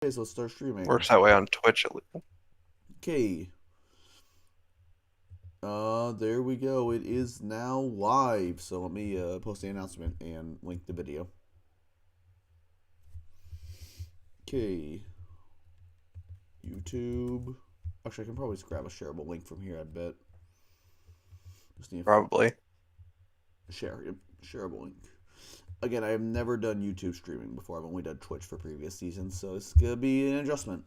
Okay, so let's start streaming. Works that way on Twitch at least. Okay. There we go. It is now live. So let me post the announcement and link the video. Okay. YouTube. Actually, I can probably just grab a shareable link from here. I bet. Just need Probably. a share. Yep, shareable link. Again, I have never done YouTube streaming before. I've only done Twitch for previous seasons, so it's gonna be an adjustment.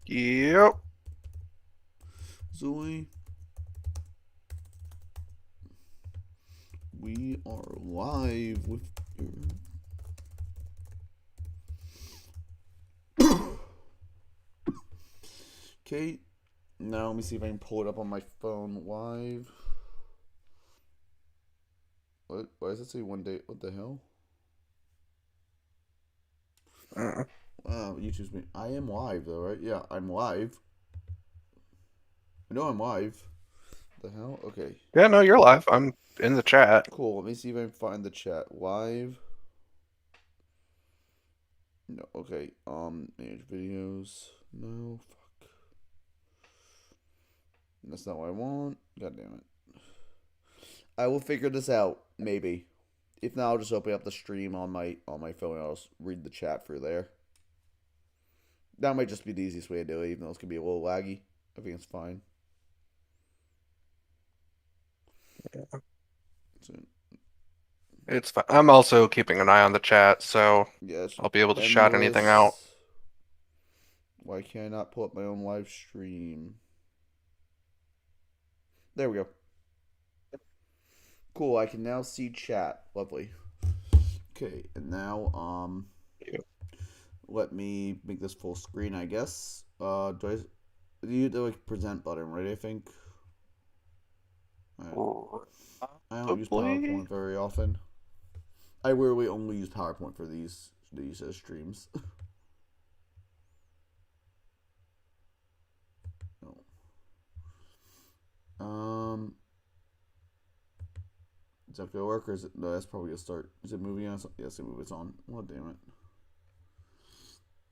Yep. Lazuli, we are live with your. Okay, now let me see if I can pull it up on my phone live. What? Why does it say one day? What the hell? Uh, Wow, YouTube's me. I am live though, right? Yeah, I'm live. I know I'm live. The hell? Okay, Yeah, no, you're live. I'm in the chat. cool. Let me see if I can find the chat live. No, okay. Manage videos. No, fuck. That's not what I want. God damn it. I will figure this out. Maybe. If not, I'll just open up the stream on my phone. And I'll just read the chat through there. That might just be the easiest way to do it, even though it's gonna be a little laggy. I think it's fine. So, It's fine. I'm also keeping an eye on the chat, so yes, I'll be able to shout anything out. endless. Why can't I not pull up my own live stream? There we go. Cool. I can now see chat. Lovely. Okay, and now Yeah. let me make this full screen. I guess. Do you do like present button, right? I think. Alright. I don't use Probably. PowerPoint very often. I rarely only use PowerPoint for these streams. No. Um, is that gonna work or is it? No, that's probably a start. Is it moving on? Yes, it moves. It's on. Oh damn it!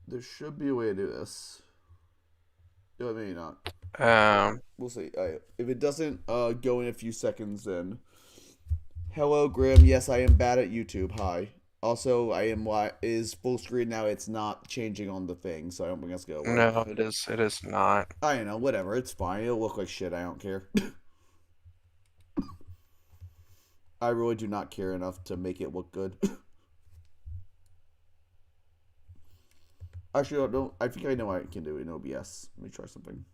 There should be a way to do this. No, maybe not. Um, We'll see. If it doesn't go in a few seconds, then hello, Grim. Yes, I am bad at YouTube. Hi. Also, I am is full screen now. It's not changing on the thing, so I don't think that's gonna work. no, it is not. I don't know. Whatever. It's fine. It'll look like shit. I don't care. I really do not care enough to make it look good. Actually, I don't. I think I know what I can do in OBS. Let me try something.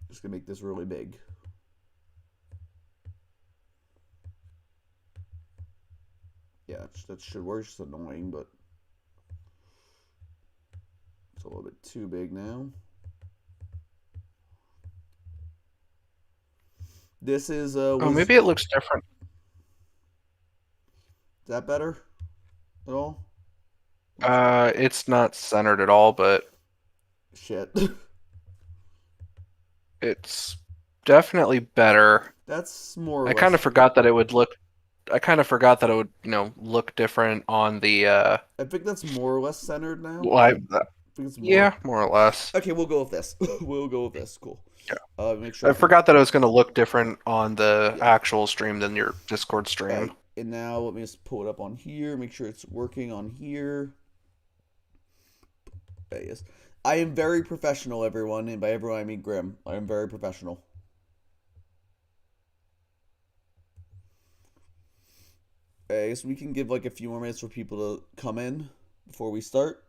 Just gonna make this really big. Yeah, that should work. It's just annoying, but it's a little bit too big now. This is Oh, was maybe it looks different. that better at all? It's not centered at all, but Shit. it's definitely better. That's more or I kind less. of forgot that it would look. I kind of forgot that it would, look different on the I think that's more or less centered now. live. I think it's more. Yeah, more or less. Okay, we'll go with this. we'll go with this. Cool. Yeah. Make sure I I can. forgot that it was going to look different on the Yeah. actual stream than your Discord stream. Alright, and now let me just pull it up on here. Make sure it's working on here. Yes. I am very professional, everyone, and by everyone I mean Grim. I am very professional. I guess we can give like a few more minutes for people to come in before we start.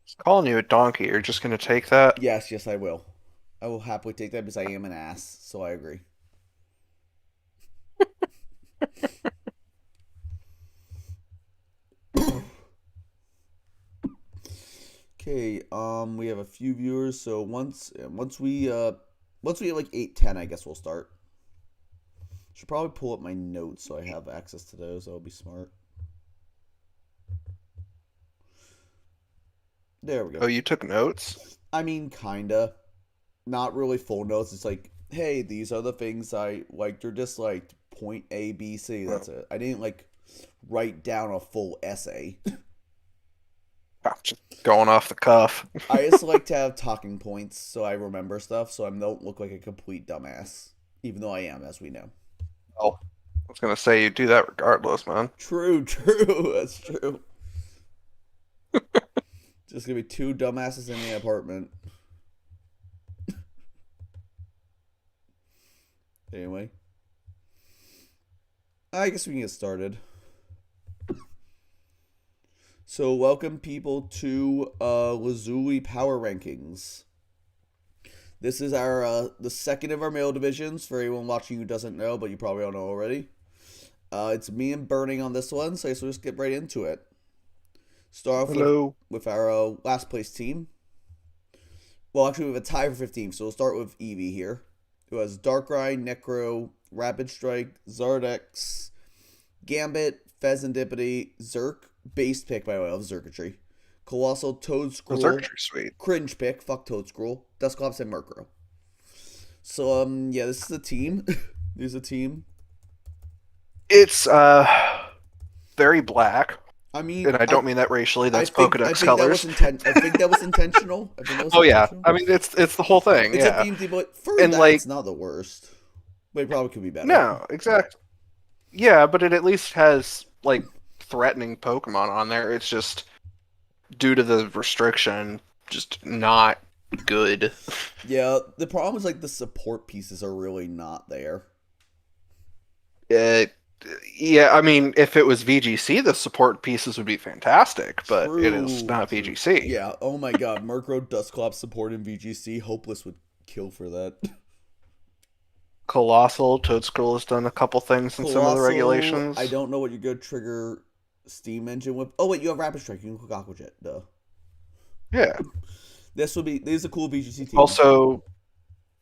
It's calling you a donkey. You're just going to take that? Yes, yes, I will. I will happily take that because I am an ass, so I agree. Okay, we have a few viewers, so once we get like 8-10, I guess we'll start. Should probably pull up my notes so I have access to those. That would be smart. There we go. Oh, you took notes? I mean, kinda. Not really full notes. It's like hey, these are the things I liked or disliked. Point A, B, C. That's it. I didn't like write down a full essay. Just going off the cuff. I just like to have talking points so I remember stuff so I don't look like a complete dumbass. Even though I am, as we know. Oh, I was gonna say you do that regardless, man. True, true. That's true. Just gonna be two dumbasses in the apartment. Anyway. I guess we can get started. So welcome people to Lazuli Power Rankings. This is our the second of our male divisions for anyone watching who doesn't know, but you probably all know already. It's me and Burning on this one, so I guess we'll just get right into it. Start off with our last place team. Well, actually, we have a tie for 15th, so we'll start with Eevee here, who has Darkrai, Necro, Rapid Strike, Zardex, Gambit, Pheasantipity, Zerk, base pick by the way of Zerkatry, Colossal, Toadscruel, Zerkatry, sweet. Cringe pick, fuck Toadscruel, Dusclops, and Murkrow. So, yeah, this is a team. There's a team. It's, very black. I mean, and I don't mean that racially. That's Pokedex I think colors. I think that was intentional. Oh yeah, I mean it's the whole thing. It's yeah, a theme, but for and that, like, it's not the worst. But it probably could be better. No, exactly. Yeah, but it at least has like threatening Pokemon on there. It's just due to the restriction, just not good. Yeah, the problem is like the support pieces are really not there. Yeah, I mean, if it was VGC, the support pieces would be fantastic, but True, it is not VGC. Yeah, oh my god, Murkrow Dusclops support in VGC, Hopeless would kill for that. Colossal, Toadscruel has done a couple things in some of the regulations. I don't know what you're going to trigger Steam Engine with. Oh wait, you have Rapid Strike, you can click Aqua Jet, duh. Yeah. This is a cool VGC team. Also,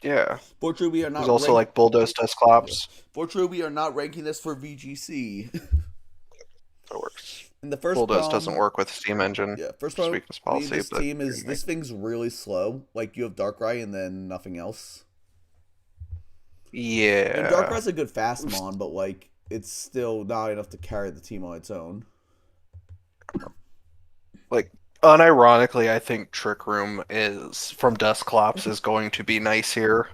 yeah. Fortunately, we are not. There's also like Bulldoze Dusclops. Yeah. Fortunately, we are not ranking this for VGC. That works. And the first Bulldoze doesn't work with Steam Engine. Yeah, first problem. Weakness policy. This team is this thing's really slow. Like you have Darkrai and then nothing else. Yeah. And Darkrai's a good fast mon, but like it's still not enough to carry the team on its own. Like, unironically, I think Trick Room is from Dusclops is going to be nice here.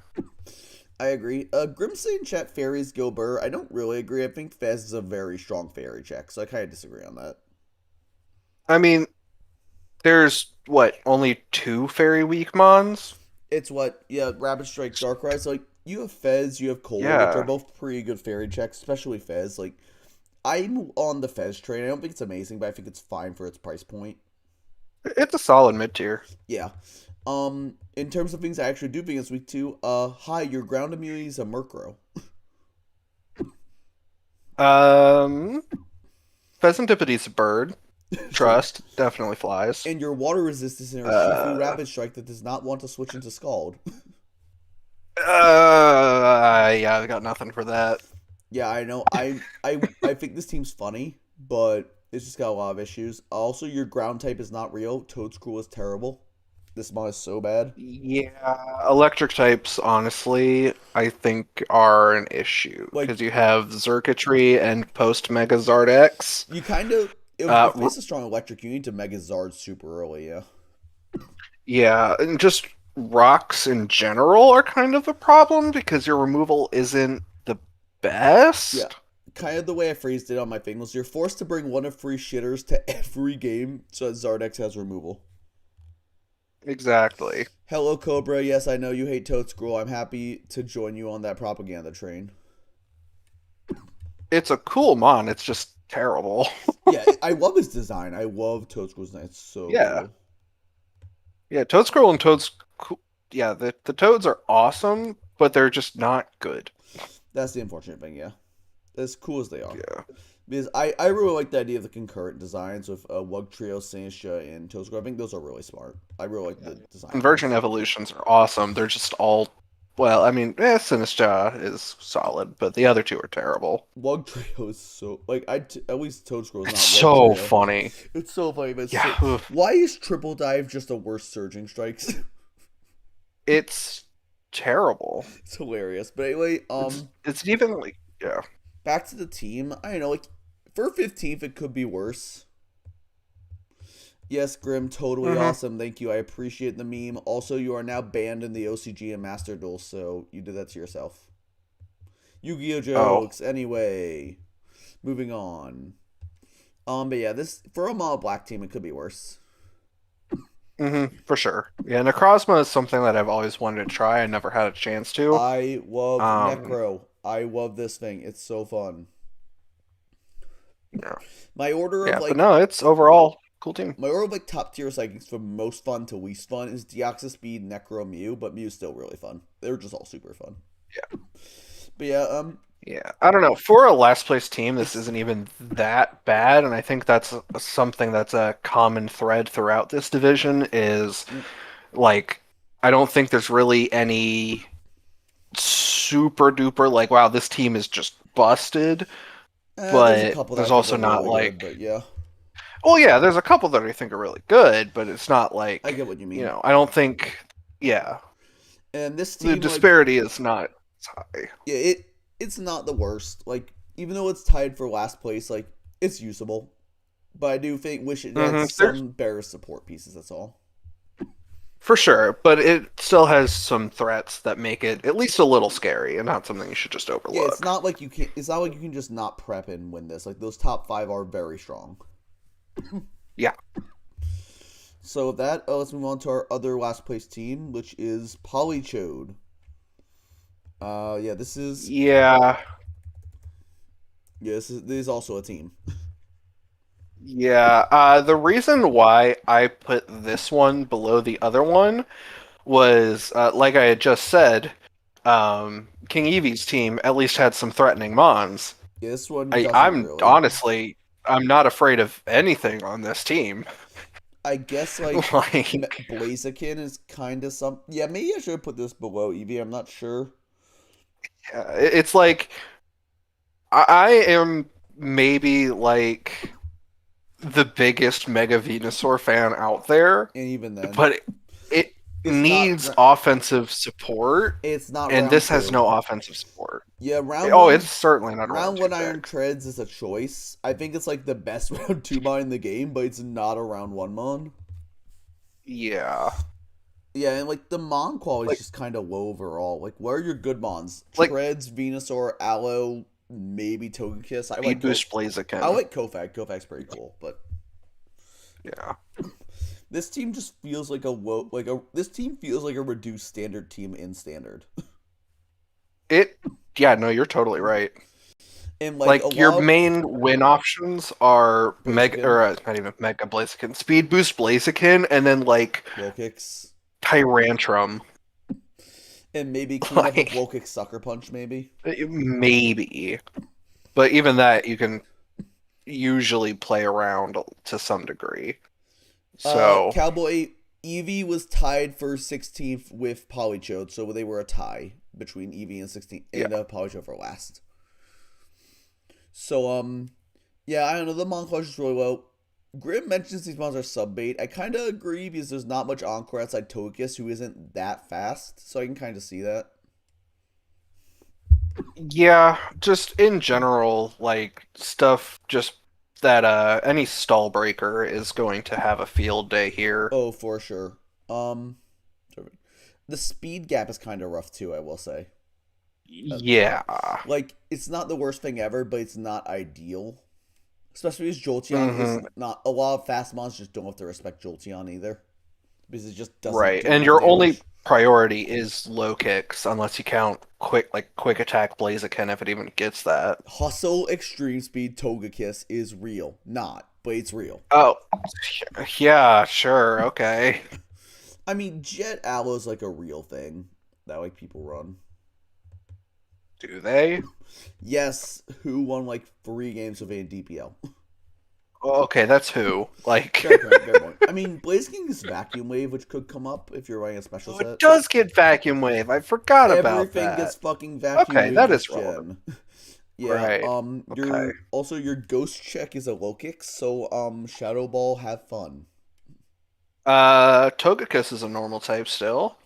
I agree. Grimsay and Chat Fairies Gilbert. I don't really agree. I think Fez is a very strong fairy check, so I kind of disagree on that. I mean, there's only 2 fairy weak mons? It's Rapid Strike, Darkrai. So like you have Fez, you have Cola, which are both pretty good fairy checks, especially Fez. Like I'm on the Fez train. I don't think it's amazing, but I think it's fine for its price point. It's a solid mid tier. Yeah. In terms of things I actually do think this week too, hi, your ground immunity is a Murkrow. Pheasantipity's a bird. Trust, definitely flies. And your water resistance in Shifu Rapid Strike that does not want to switch into Scald. Yeah, I got nothing for that. Yeah, I know. I think this team's funny, but it's just got a lot of issues. Also, your ground type is not real. Toadscruel is terrible. This mod is so bad. Yeah, electric types, honestly, I think are an issue. Because you have Zerkatry and post-Mega Zardex. You kind of... If it's a strong electric, you need to Mega Zard super early, yeah. Yeah, and just rocks in general are kind of a problem because your removal isn't the best. Yeah. Kind of the way I phrased it on my thing was you're forced to bring one of 3 shitters to every game so that Zardex has removal. Exactly. Hello, Cobra. Yes, I know you hate Toadscruel. I'm happy to join you on that propaganda train. It's a cool mon. It's just terrible. Yeah, I love his design. I love Toadscruel's design. It's so cool. Yeah, Toadscruel and yeah, the Toads are awesome, but they're just not good. That's the unfortunate thing, yeah. As cool as they are. Yeah. Because I really like the idea of the concurrent designs with Wugtrio, Sanisha, and Toadscruel. I think those are really smart. I really like the design. Convergent evolutions are awesome. They're just all... Well, I mean, Sinistra is solid, but the other 2 are terrible. Wugtrio is so... at least Toadscruel is not It's so Wugtrio. funny. It's so funny, but yeah. Why is Triple Dive just a worse Surging Strikes? It's terrible. It's hilarious. But anyway, It's even like yeah. back to the team. I don't know, like for 15th, it could be worse. Yes, Grim, totally Hmm. awesome. Thank you. I appreciate the meme. Also, you are now banned in the OCG and Master Duel, so you did that to yourself. Yu-Gi-Oh Oh. jokes. Anyway, moving on. But yeah, this for a mono black team, it could be worse. For sure. Yeah, Necrozma is something that I've always wanted to try. I never had a chance to. I love Um, Necro. I love this thing. It's so fun. yeah, My order of yeah, but like no, it's overall cool team. my order of like top tier psychics from most fun to least fun is Deoxys Speed, Necro, Mew, but Mew's still really fun. They're just all super fun. Yeah, But yeah, yeah. I don't know. For a last place team, this it's isn't even that bad, and I think that's something that's a common thread throughout this division. Is like, I don't think there's really any super duper like, wow, this team is just busted. there's a But couple that there's I think also are not really like, good, but yeah, well, yeah, there's a couple that I think are really good, but it's not I like, get what you mean. I don't think, yeah, And this the team, like, disparity is not as high. yeah, it's not the worst. Like, even though it's tied for last place, like, it's usable. But I do think wish it had There's some better support pieces. That's all. for sure, but it still has some threats that make it at least a little scary and not something you should just Yeah, it's overlook. not like you can. It's not like you can just not prep and win this. Like those top five are very strong. Yeah. So with that, let's move on to our other last place team, which is Polychode. Yeah, this is Yeah. this is also a team. Yeah. The reason why I put this one below the other one was, like I had just said, King Eevee's team at least had some threatening mons. Yeah, this one I, doesn't I'm really. honestly, I'm not afraid of anything on this team. I guess like Like, Blaziken is kind of some. Yeah, maybe I should put this below Eevee. I'm not sure. it's like I am maybe like the biggest Mega Venusaur fan out there, And even then, but it it's not. needs offensive support, It's not and round this has two. no offensive support. Yeah, Oh, it's certainly not a round round two one Iron pick. Treads is a choice. I think it's like the best round two mon in the game, but it's not a round one mon. Yeah, Yeah, and like the mon quality is like just kind of low overall. Like, what are your good mons? like Treads, Venusaur, Aloe, maybe Togekiss. Speed Boost I Blaziken. like Kofag. Kofag's pretty cool, but Yeah, this team just feels like a low, like a this team feels like a reduced standard team in standard. it. Yeah, no, you're totally right. And like a Like your lot of main win options are Mega Blaziken, or not even Mega Blaziken, Speed Boost Blaziken, and then like Wilkix, Tyrantrum. and maybe clean up with Like Wilkix Sucker Punch, maybe. maybe, but even that you can usually play around to some degree. So Cowboy Eevee was tied for 16th with Polychode, so they were a tie between Eevee and 16th yeah, and Polychode for last. So yeah, I don't know. The Mon is really low. Grim mentions these mons are sub bait. I kind of agree because there's not much Encore outside Togekiss, who isn't that fast, so I can kind of see that. yeah, just in general, like stuff just that any stall breaker is going to have a field day here. Oh, for sure. Um, the speed gap is kind of rough too. I will say. Uh, Yeah. like it's not the worst thing ever, but it's not ideal. Especially because Jolteon is Hmm. not a lot of fast mons just don't have to respect Jolteon either. Because it just doesn't Right. do And enough your only damage. priority is low kicks, unless you count quick attack Blaziken if it even gets that. Hustle Extreme Speed Togekiss is real. Not, but it's real. Oh, yeah, sure, okay. I mean, Jet Aloe's like a real thing that like people run. Do they? Yes, who won like 3 games of a DPL? Oh, okay, that's who. Like, Fair point, fair point. I mean, Blaziken is Vacuum Wave, which could come up if you're running a special oh, it set. does get vacuum wave. I forgot about Everything gets that. fucking Vacuum Okay, Wave that this is relevant. gen. Yeah, Right. Okay. your ghost check is a low kick, so Shadow Ball, have fun. Togekiss is a normal type still.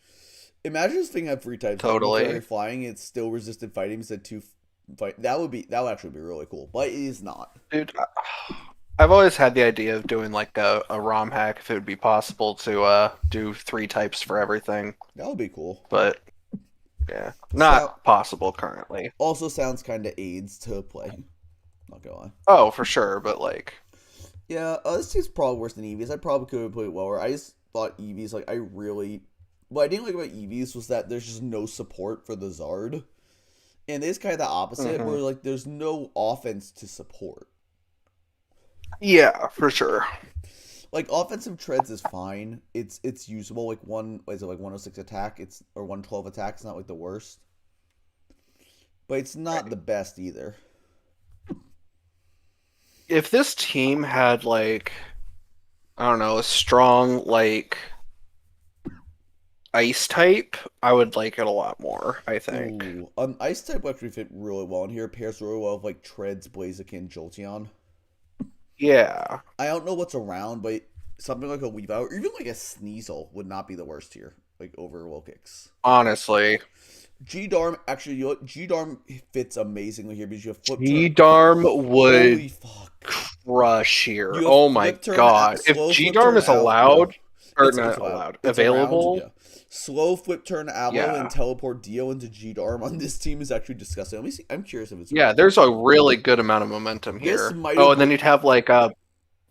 Imagine this thing had free types like Totally. nuclear flying. It's still resisted fighting instead two fight. That would actually be really cool, but it is not. Dude, I've always had the idea of doing like a ROM hack if it would be possible to do three types for everything, That would be cool. but yeah, So not possible currently. also sounds kind of aids to play. Not gonna lie. Oh, for sure, but like, Yeah, this team's probably worse than Eevee's. I probably could have played it lower. I just thought Eevee's like I really. What I didn't like about Eevee's was that there's just no support for the Zard, and it's kind of the opposite mhm. where like there's no offense to support. Yeah, for sure. Like offensive treads is fine. It's usable. Like one what is it like 106 attack? It's or 112 attack. It's not like the worst, but it's not Right. the best either. If this team had like, I don't know, a strong like ice type, I would like it a lot more, I think. Ooh, ice type actually fit really well in here. Pairs really well with like treads, Blaziken, Jolteon. Yeah, I don't know what's around, but something like a Weave Out or even like a Sneasel would not be the worst here. Like over Wilkix. honestly. G Darm actually, you know what? G Darm fits amazingly here because you have flip turn. G-Darm would Holy fuck! crush here. You have Oh my flip turn, god. If slow flip G-Darm turn is out. Yeah, allowed, or it's not allowed. allowed, It's around. available, Yeah, slow flip turn Aloe and yeah. teleport Dio into G Darm on this team is actually disgusting. Let me see. I'm curious if it's Yeah, worth it. there's a really good amount of momentum This here. might Oh, have. and then you'd have like a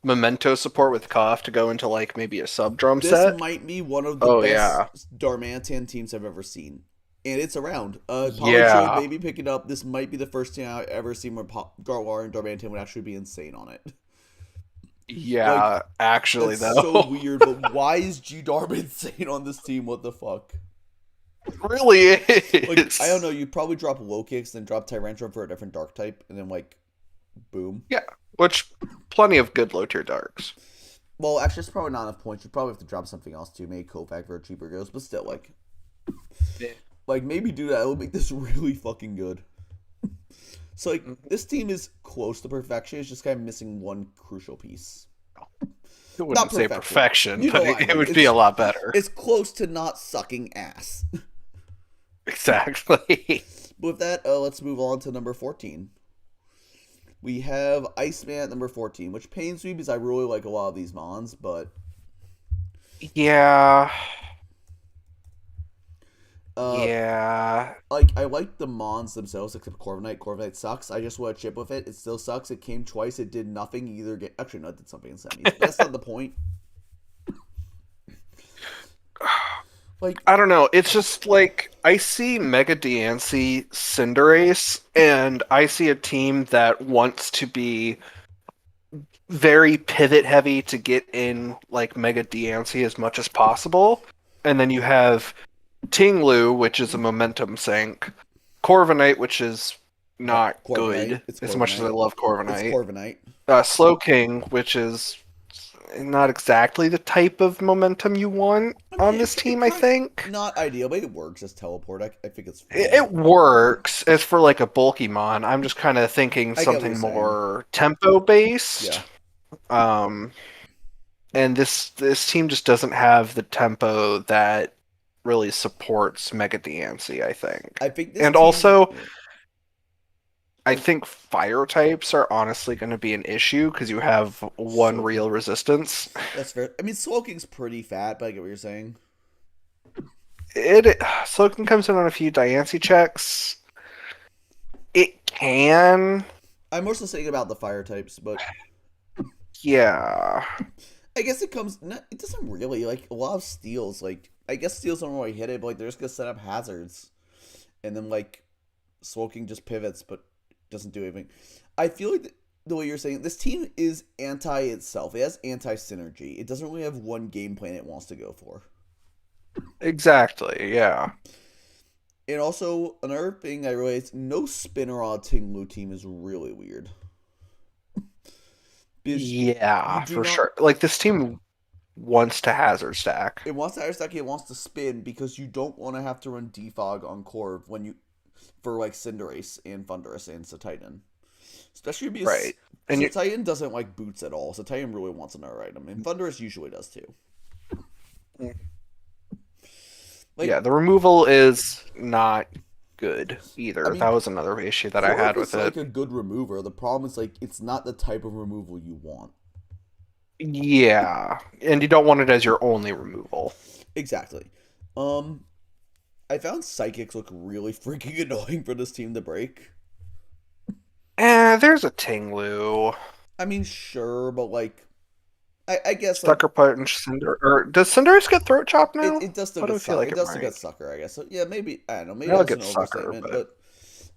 memento support with Cough to go into like maybe a sub drum This set. might be one of the Oh best yeah. Darmantan teams I've ever seen. And it's around. Probably should Yeah. maybe pick it up. This might be the first team I've ever seen where Garwar and Darmantan would actually be insane on it. Like, Yeah, actually that's so though. weird, but why is G Darm insane on this team? What the fuck? Really Like, I don't is. know, you probably drop low kicks, then drop Tyrantrum for a different dark type, and then like boom. Yeah, which plenty of good low tier darks. Well, actually it's probably not enough points. You probably have to drop something else too, maybe Kovac for a cheaper goes, but still Yeah. like maybe do that. It would make this really fucking good. So like Mhm. this team is close to perfection. It's just kind of missing one crucial piece. I Not wouldn't say perfection. perfection, You but know what I it mean. would be a lot better. It's close to not sucking ass. Exactly. With that, let's move on to number 14. We have Iceman at number 14, which pains me because I really like a lot of these mons, but Yeah. uh, Yeah. like I like the mons themselves, except Corviknight. Corviknight sucks. I just want to chip with it. It still sucks. It came twice. It did nothing either. Actually, no, it did something in semis. But that's not the point. Like, I don't know. It's just like I see Mega Diancie Cinderace, and I see a team that wants to be very pivot heavy to get in like Mega Diancie as much as possible. And then you have Tinglu, which is a momentum sink, Corviknight, which is not Corviknight. good It's as much as I Corviknight. love It's Corviknight. Corviknight. Slowking, which is not exactly the type of momentum you want I mean, on this it team, I kind of think. not ideal, but it works as teleport. I think it's It, fine. it works as for like a bulky mon. I'm just kind of thinking I get what you're something saying. more tempo based. Yeah. Um, and this team just doesn't have the tempo that really supports Mega Diancie, I think. I think this And team. also, Yeah. I think fire types are honestly going to be an issue because you have one Slowking. real resistance. That's fair. I mean, Slowking's pretty fat, but I get what you're saying. It Slowking comes in on a few Diancie checks. It can, I'm mostly saying about the fire types, but yeah. I guess it comes. It doesn't really like a lot of steals. Like I guess steals don't really hit it, but like they're just gonna set up hazards, and then like Slowking just pivots, but doesn't do anything. I feel like the way you're saying this team is anti itself. It has anti synergy. It doesn't really have one game plan it wants to go for. Exactly, yeah. And also another thing I realized: no spinner on a Ting team is really weird because you Yeah, do for not. sure. Like this team wants to hazard stack. It wants to higher stack. It wants to spin because you don't want to have to run defog on Corv when you for like Cinderace and Thundurus and Titan. Especially because Right. And you Titan doesn't like boots at all. Titan really wants another item, and Thundurus usually does too. Yeah, Like, the removal is not good I either. That mean, was another issue that I Korg had is with it. like a good remover. The problem is like it's not the type of removal you want. Yeah, and you don't want it as your only removal. Exactly. Um, I found psychics look really freaking annoying for this team to break. There's a Tinglu. I mean, sure, but like, I guess like Sucker Punch, Cinder, or does Cinderace get Throat Chop now? it does still Why do get I feel suck. like It it does still might? get sucker. I guess. So yeah, maybe I don't know. Maybe I'll that's an get Sucker, overstatement, but but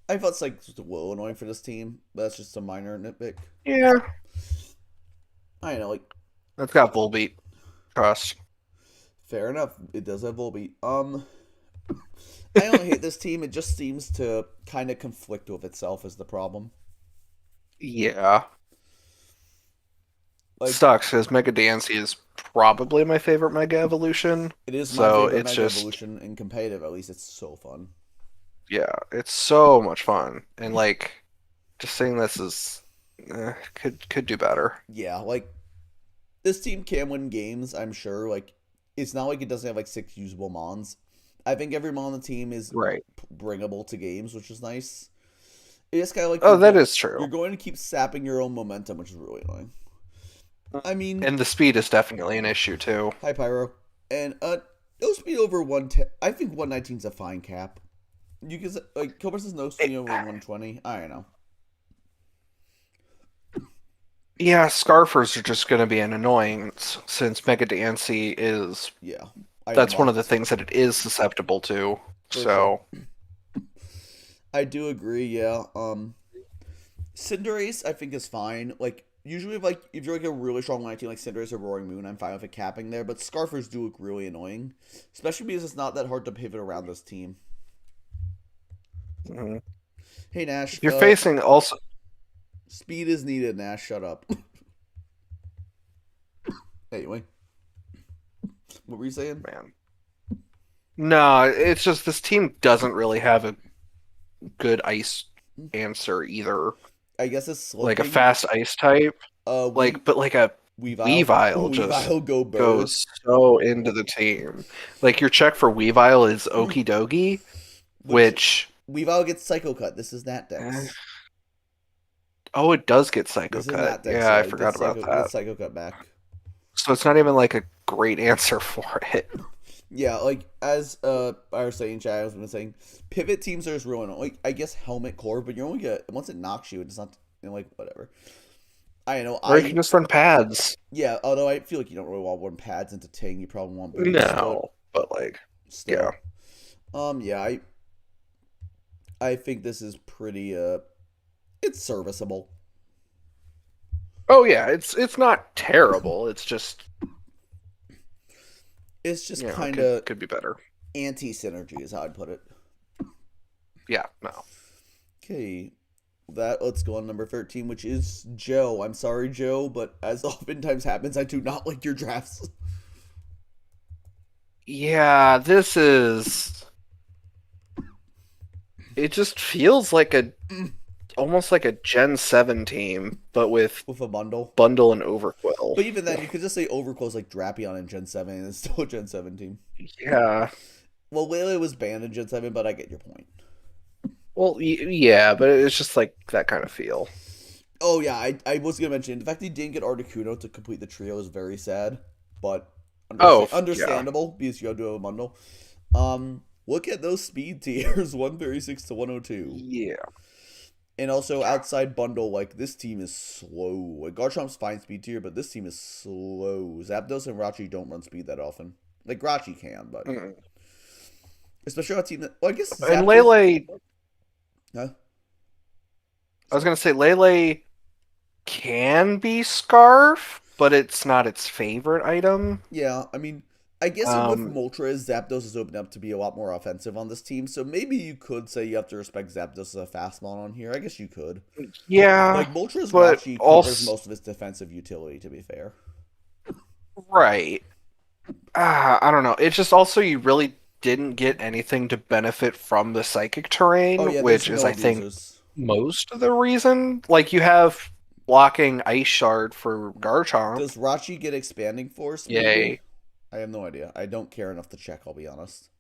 I felt psychics was a little annoying for this team. But that's just a minor nitpick. yeah, I don't know, like it's got Volbeat. Trust. fair enough. It does have Volbeat. I don't hate this team. It just seems to kind of conflict with itself is the problem. Yeah, Like sucks because Mega Dancy is probably my favorite Mega Evolution. it is my So favorite it's Mega just Evolution in competitive. At least it's so fun. yeah, it's so much fun, and like just saying this is could do better. Yeah, like this team can win games. I'm sure. Like it's not like it doesn't have like six usable mons. I think every mon on the team is Right. bringable to games, which is nice. It's kind of like Oh, that is true. you're going to keep sapping your own momentum, which is really annoying. I mean, And the speed is definitely an issue too. hi Pyro, and no speed over 110. I think 119 is a fine cap. You can like Cobra says no speed over 120. I don't know. Yeah, Scarfers are just going to be an annoyance since Mega Dancy is Yeah, item that's one of the locked things that it is susceptible to. for sure. So, I do agree. Yeah. Cinderace I think is fine. Like usually, if you're like a really strong 19 like Cinderace or Roaring Moon, I'm fine with it capping there. But Scarfers do look really annoying, especially because it's not that hard to pivot around this team. mhm. Hey Nash, You're facing also speed is needed. Nash, shut up. Anyway, what were you saying? man. No, it's just this team doesn't really have a good ice answer either. I guess it's Like a sloping. fast ice type, We but like a Weavile, Weavile just Weavile go burr. goes so into the team. Like your check for Weavile is Okie Dokie, Which which Weavile gets Psycho Cut. This is Nat eh, Dex. oh, it does get Psycho This is Cut. Nat Dex. Yeah, Yeah, I forgot about It gets that. Psycho Cut back. So it's not even like a great answer for it. Yeah, like as I was saying, Chad, I was saying, pivot teams are just ruining. Like I guess helmet core, but you're only get once it knocks you, it's not like whatever. I don't know. Or you can just run pads. Yeah, although I feel like you don't really want one pads into Ting. You probably want boost, but No, but like, yeah. still. Yeah, I think this is pretty it's serviceable. Oh yeah, it's not terrible. It's just It's just it kind could of could be better. anti synergy, is how I'd put it. Yeah, no. Okay, let's go on number 13, which is Joe. I'm sorry, Joe, but as oftentimes happens, I do not like your drafts. Yeah, this is. It just feels like a almost like a Gen 7 team, but with With a bundle. Bundle and Overquill. But even then, you could just say Overclose like Drapion in Gen 7, and it's still a Gen 7 team. Yeah. Well, Lele was banned in Gen 7, but I get your point. Well, yeah, but it's just like that kind of feel. Oh, yeah, I was going to mention, the fact that he didn't get Articuno to complete the trio is very sad, but Oh, yeah. understandable because you have to have a bundle. Look at those speed tiers 136 to 102. Yeah. And also outside bundle, like this team is slow. Like Garchomp's fine speed tier, but this team is slow. Zapdos and Rachi don't run speed that often. Like Rachi can, but Mm. especially on a team that well, I guess And Zapdos. Lele, Huh? I was gonna say Lele can be Scarf, but it's not its favorite item. Yeah, I mean, I guess with Um, Moltres, Zapdos is opened up to be a lot more offensive on this team. So maybe you could say you have to respect Zapdos as a fast mon on here. I guess you could. yeah, Like Moltres but Rachi covers also most of its defensive utility. To be fair. right. I don't know. It's just also you really didn't get anything to benefit from the psychic Oh terrain, yeah, there's which is, no I think, abusers. most of the reason. Like you have blocking Ice Shard for Garchomp. Does Rachi get expanding force? Maybe. Yay. I have no idea. I don't care enough to check. I'll be honest.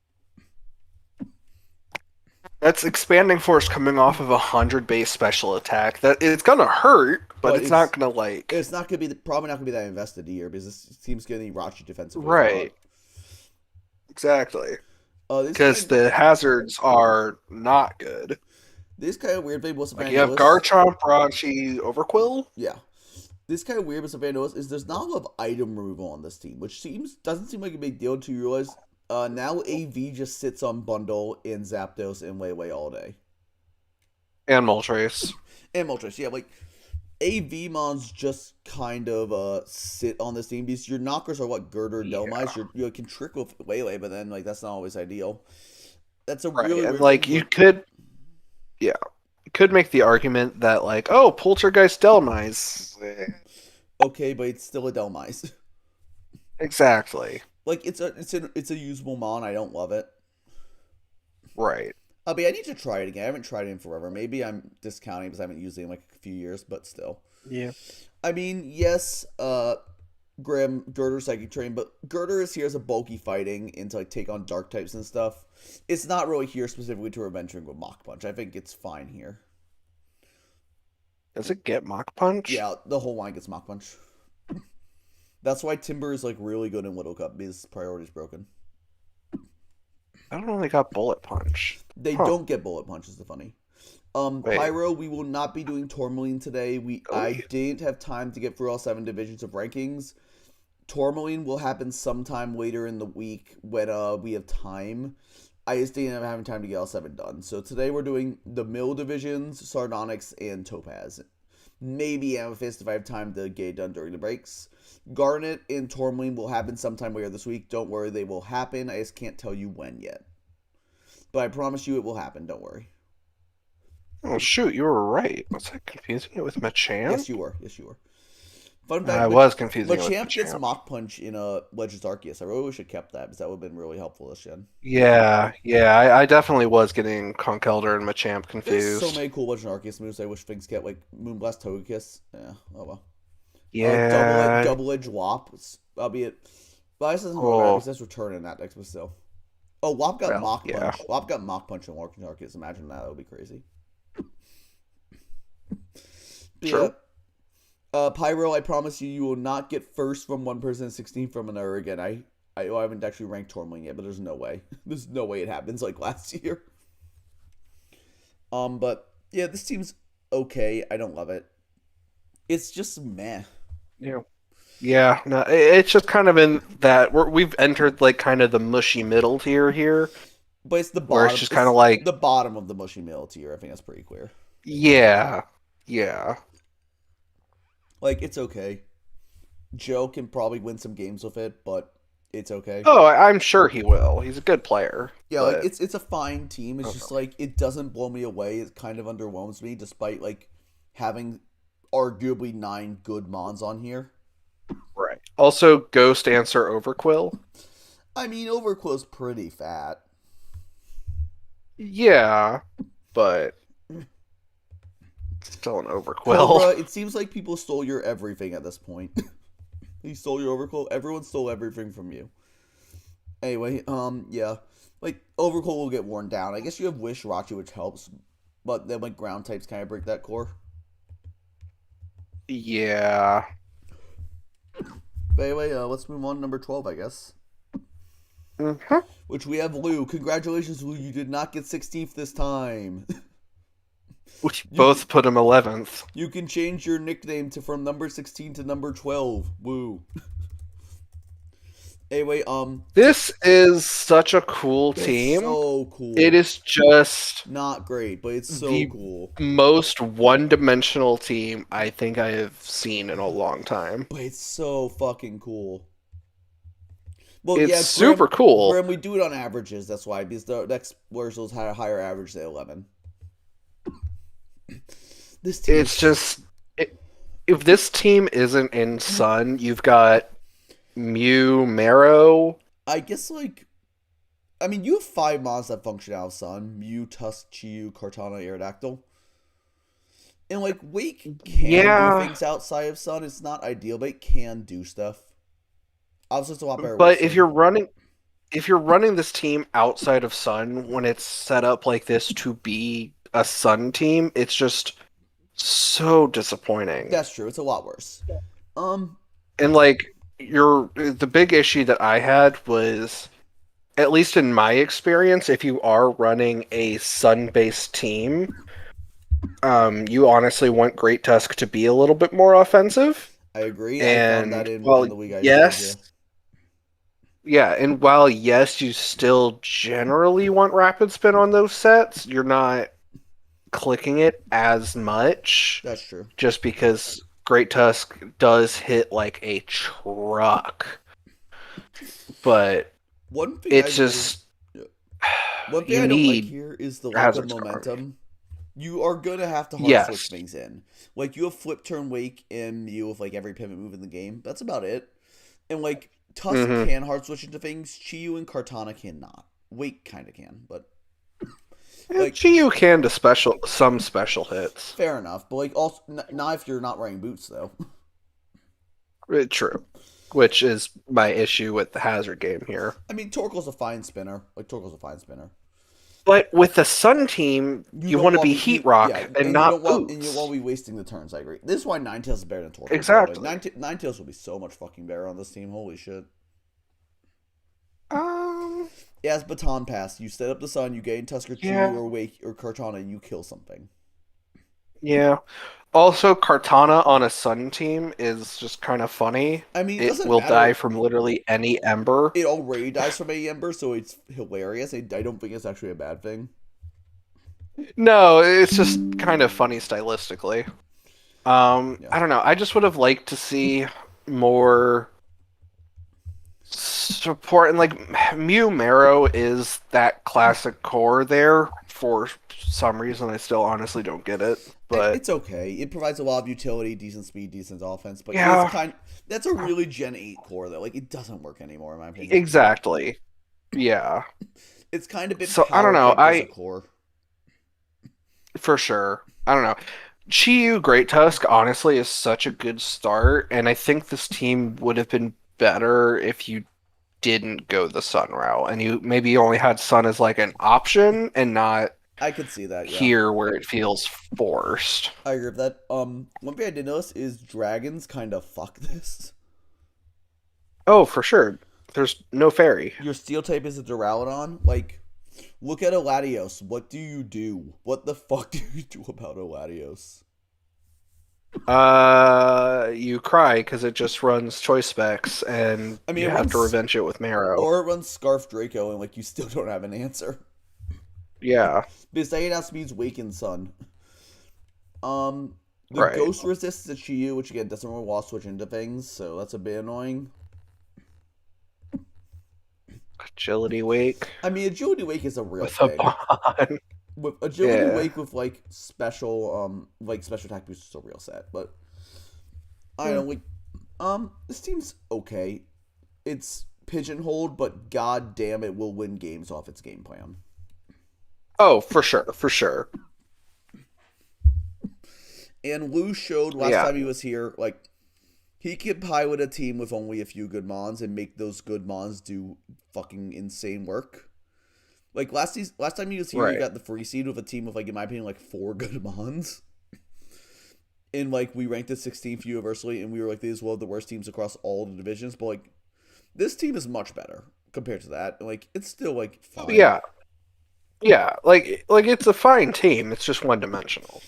That's expanding force coming off of 100 base special attack. That it's gonna hurt, but But it's not gonna like it's not gonna be probably not gonna be that invested either because this team's getting Rachi defensively a lot. right. Exactly. This Because kind the hazards are not good. this kind of weird thing was something Like I you have noticed. Garchomp, Rachi, Overquill. Yeah, this kind of weird, but something I noticed is there's not a lot of item removal on this team, which seems doesn't seem like a big deal to you realize. Now AV just sits on Bundle in Zapdos and Wayway all day. And Moltres. And Moltres, yeah, like AV mons just kind of sit on this team because your knockers are what Girder, Yeah. Delmise. You can trick with Waylay, but then like that's not always ideal. That's a Right. really And weird like thing. you could yeah. You could make the argument that like, oh, Poltergeist Delmise. Okay, but it's still a Delmise. Exactly. Like it's a usable mon. I don't love it. Right. I mean, I need to try it again. I haven't tried it in forever. Maybe I'm discounting because I haven't used it in like a few years, but still. Yeah. I mean, yes, Grim, Girder, Psychic Train, but Girder is here as a bulky fighting and to like take on dark types and stuff. It's not really here specifically to adventuring with Mach Punch. I think it's fine here. Does it get Mach Punch? Yeah, the whole line gets Mach Punch. That's why Timber is like really good in Little Cup because priority's broken. I don't know they got Bullet Punch. They don't get Bullet Punch is the funny. Wait. Pyro, we will not be doing Tourmaline today. I yeah. didn't have time to get through all 7 divisions of rankings. Tourmaline will happen sometime later in the week when we have time. I just didn't have having time to get all 7 done. So today we're doing the Mill divisions, Sardonyx, and Topaz. Maybe Amethyst if I have time to get it done during the breaks. Garnet and Tourmaline will happen sometime later this week. Don't worry, they will happen. I just can't tell you when yet. But I promise you it will happen. Don't worry. Oh shoot, you were right. Was I confusing it with Machamp? Yes, you were. Yes, you were. Fun fact, I was confusing it with Machamp gets Machamp. Mach Punch in Legends Arceus. I really wish I kept that because that would have been really helpful this gen. Yeah, I definitely was getting Conkeldurr and Machamp There's so confused. many cool Legend Arceus moves. I wish things get like Moonblast, Togekiss. Yeah, oh well. Yeah. Double Edge Wop, albeit. But this doesn't really matter Oh, because that's return in that deck, but still. Oh, Wop got well, Mach yeah. Punch. Wop got Mach Punch in Legend Arceus. Imagine that. That would be crazy. But True. yeah. Pyro, I promise you, you will not get first from one person and 16 from another again. I haven't actually ranked Tourmaline yet, but there's no way. There's no way it happens like last year. But yeah, this team's okay. I don't love it. It's just meh. Yeah. Yeah, no, it's just kind of in that we've entered like kind of the mushy middle tier here, But it's the where bottom. it's just kind of like, the bottom of the mushy middle tier. I think that's pretty clear. yeah, yeah. Like it's okay. Joe can probably win some games with it, but it's okay. Oh, I'm sure he will. He's a good player, Yeah, like but it's a fine team. It's just like it doesn't blow me away. It kind of underwhelms me, despite like having arguably 9 good mons on here. right. Also, Ghost Answer Overquill. I mean, Overquill's pretty fat. Yeah, but still an Overquill. Cobra, it seems like people stole your everything at this point. He stole your Overquill. Everyone stole everything from you. Anyway, yeah. Like, Overquill will get worn down. I guess you have Wish Rachi, which helps. But then, like, ground types kind of break that core. Yeah. But anyway, let's move on to number 12, I guess. Mm-hmm. Which we have Lou. Congratulations, Lou. You did not get 16th this time. We both put him 11th. You can change your nickname from number 16 to number 12. Woo. Anyway, This is such a cool team. It's so cool. It is just not great, but it's so the cool. most one-dimensional team I think I have seen in a long time. But it's so fucking cool. Well, It's yeah, super cool. Graham, we do it on averages. That's why, because the next versions had a higher average than 11. This team. It's just if this team isn't in Sun, you've got Mew, Marrow. I guess like, I mean, you have 5 mons that function out of Sun: Mew, Tusk, Chiyu, Kartana, Aerodactyl. And like Wake can do things outside of Sun. It's not ideal, but it can do stuff. Obviously, it's a lot better. But if you're running, if you're running this team outside of Sun, when it's set up like this to be a Sun team, it's just so disappointing. That's true. It's a lot worse. Um, And like the big issue that I had was, at least in my experience, if you are running a Sun-based team, you honestly want Great Tusk to be a little bit more offensive. I agree. I found that And in well, the league I just told you. yes, yeah, and while yes, you still generally want rapid spin on those sets, you're not clicking it as much That's true. just because Great Tusk does hit like a truck. But One thing I it's really, just yeah. One thing you I don't like need here is the lack of Hazard Skarm. momentum. You are gonna have to hard switch Yes. things in. Like you have flip turn wake and you have like every pivot move in the game. That's about it. And like Tusk Mm-hmm. can hard switch into things. Chiyu and Kartana cannot. Wake kind of can, but like Chiyu can to some special hits. fair enough. But like also not if you're not wearing boots though. True. Which is my issue with the hazard game here. I mean Torko's a fine spinner. Like Torko's a fine spinner. But with the Sun team, You you don't want to want be me, Heat Rock yeah, and and you not don't want and you Boots. won't be wasting the turns. I agree. This is why Ninetales is better than Torkoal. Like Exactly. Ninetales will be so much fucking better on this team. Holy shit! Um, Yeah, it's baton pass. You set up the sun. You gain Tusker Chiyu yeah, or Wake or Kartana, and you kill something. yeah. Also, Kartana on a Sun team is just kind of funny. I mean, it It doesn't will die matter. from literally any ember. It already dies from a Ember, so it's hilarious. I don't think it's actually a bad thing. No, it's just kind of funny stylistically. Yeah, I don't know. I just would have liked to see more support, and like Mew Marrow is that classic core there for some reason. I still honestly don't get it, but it's okay. It provides a lot of utility, decent speed, decent offense, but it's yeah, kind. That's a really Gen 8 core though. Like it doesn't work anymore in my opinion. exactly. Yeah. It's kind of been So I don't power know. crept as a core. For sure. I don't know. Chiyu Great Tusk honestly is such a good start, and I think this team would have been better if you didn't go the Sun route and you maybe only had Sun as like an option and not I could see that, yeah. here where it feels forced. I agree with that. One thing I did notice is dragons kind of fuck this. Oh, for sure. There's no fairy. Your steel type is a Duraludon. Like, look at Latios. What do you do? What the fuck do you do about Latios? You cry because it just runs choice specs and I mean, you it have to runs, revenge it with Marrow. or it runs Scarf Draco, and like you still don't have an answer Yeah, because that outspeeds Wake and Sun. The right. Ghost resists to Chiyu, which again doesn't really wall switch into things, so that's a bit annoying. Agility Wake I mean, Agility Wake is a real with a thing. bond. With Agility Yeah. Wake with like special attack boost is a real set, but I don't know, this team's okay. It's pigeonholed, but god damn it will win games off its game plan. Oh, for sure, for sure. And Lou showed last Yeah, time he was here, like he can pilot a team with only a few good mons and make those good mons do fucking insane work. Like last time he was here, he right. got the free seed with a team of like, in my opinion, like 4 good mons. And like we ranked it 16th universally, and we were like these were the worst teams across all the divisions. But like this team is much better compared to that. Like it's still like Oh, fine, yeah, yeah. Like it's a fine team. It's just one dimensional,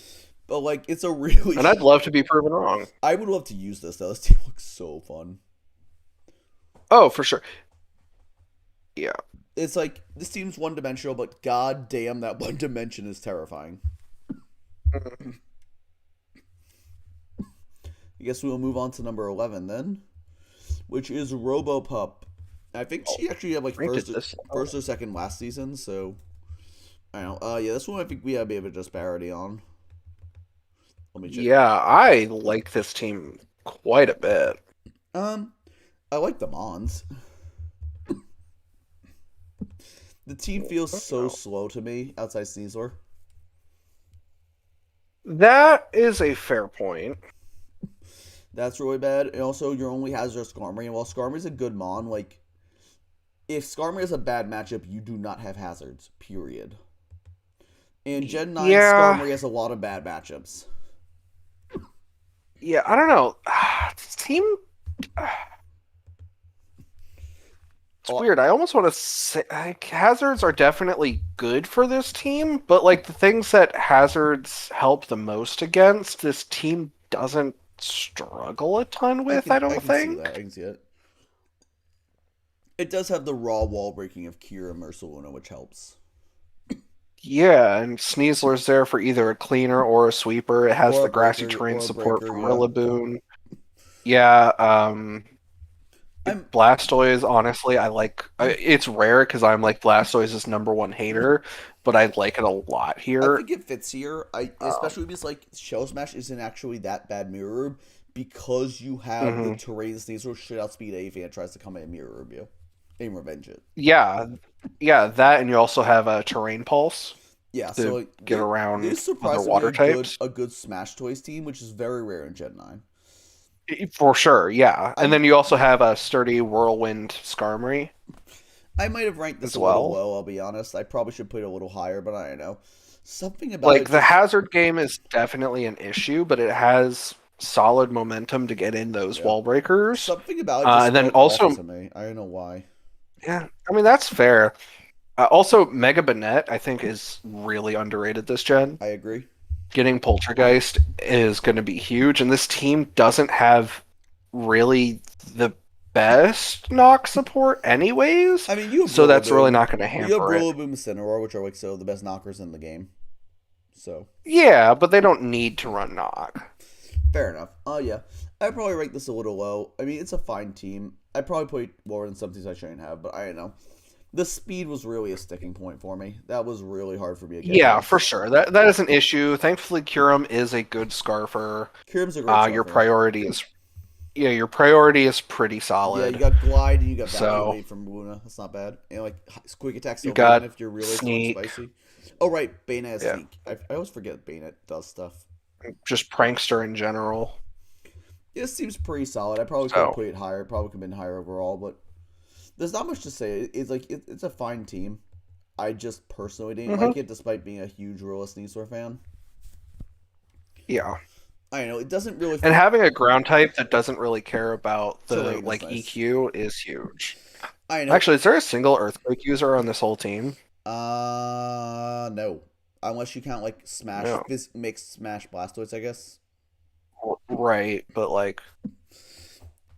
but like it's a really. and I'd love to be proven wrong. I would love to use this though. This team looks so fun. Oh, for sure. Yeah. It's like this team's one dimensional, but god damn that one dimension is terrifying. I guess we'll move on to number 11 then, which is RoboPup. I think she actually had like Rated this. first or second last season, so I don't know. Yeah, this one I think we have a bit of a disparity on. Let me check. Yeah, I like this team quite a bit. Um, I like the Mons. The team feels so slow to me outside Sneasler. That is a fair point. That's really bad. And also, your only hazard is Skarmory. And while Skarmory's a good Mon, like, If Skarmory has a bad matchup, you do not have hazards. Period. In Gen 9, Yeah, Skarmory has a lot of bad matchups. yeah. I don't know. This team. It's Oh, weird. I almost want to say like, hazards are definitely good for this team, but like the things that hazards help the most against, this team doesn't struggle a ton with, I I don't can see that. think. I can see it. It does have the raw wall breaking of Kira Mersaluna, which helps. Yeah, and Sneasler's there for either a cleaner or a sweeper. It has Or a the grassy breaker, terrain or a support breaker, from yeah. Rillaboom. Yeah, I'm Blastoise, honestly, I like. It's rare because I'm like Blastoise's number one hater, but I like it a lot I here. think it fits here. I Um, especially because like Shell Smash isn't actually that bad mirror Room because you have the mhm. terrain sneasel shit outspeed a fan tries to come in and mirror Room you. And revenge it. Yeah, yeah, that, and you also have a terrain pulse Yeah, so to like get there's around other surprisingly water types. a good Smash Toys team, which is very rare in Gen 9. For sure, yeah. And I then you also have a sturdy whirlwind Skarmory I might have ranked this as a little well. low, I'll be honest. I probably should put it a little higher, but I don't know. Something about Like it the just hazard game is definitely an issue, but it has solid momentum to get in those yeah. wall breakers. Something about it just And then felt off also, to me. I don't know why. yeah, I mean that's fair. Also, Mega Banette I think is really underrated this gen. I agree. Getting Poltergeist is going to be huge, and this team doesn't have really the best knock support, anyways. I mean, you have So that's really Rillaboom. not going to You have hamper it. Rillaboom and Cineroar, which are like so the best knockers in the game. So Yeah, but they don't need to run knock. fair enough. Oh yeah, I'd probably rank this a little low. I mean, it's a fine team. I'd probably put more than some teams I shouldn't have, but I don't know. The speed was really a sticking point for me. That was really hard for me to get Yeah, for past. sure. That is an issue. Thankfully, Kyurem is a good scarfer. Kyurem's a great Your surfer. priority is your priority is pretty Yeah, you solid. got glide and you got So evaluate from Luna. That's not bad. And like quick attack you silver one got if you're really feeling sneak. spicy. Oh right, Bane has Yeah, sneak. I always forget Bane does stuff. just prankster in general. This seems pretty solid. I probably could have So put it higher. Probably could have been higher overall, but there's not much to say. It's like it's a fine team. I just personally didn't hmm like it, despite being a huge Royal Sneasler fan. yeah. I don't know it doesn't really And having a ground type that doesn't really care about the terrain is like nice. EQ is huge. I know. Actually, is there a single earthquake user on this whole team? No, unless you count like Smash, No. mixed Smash Blastoise, I guess. Right, but like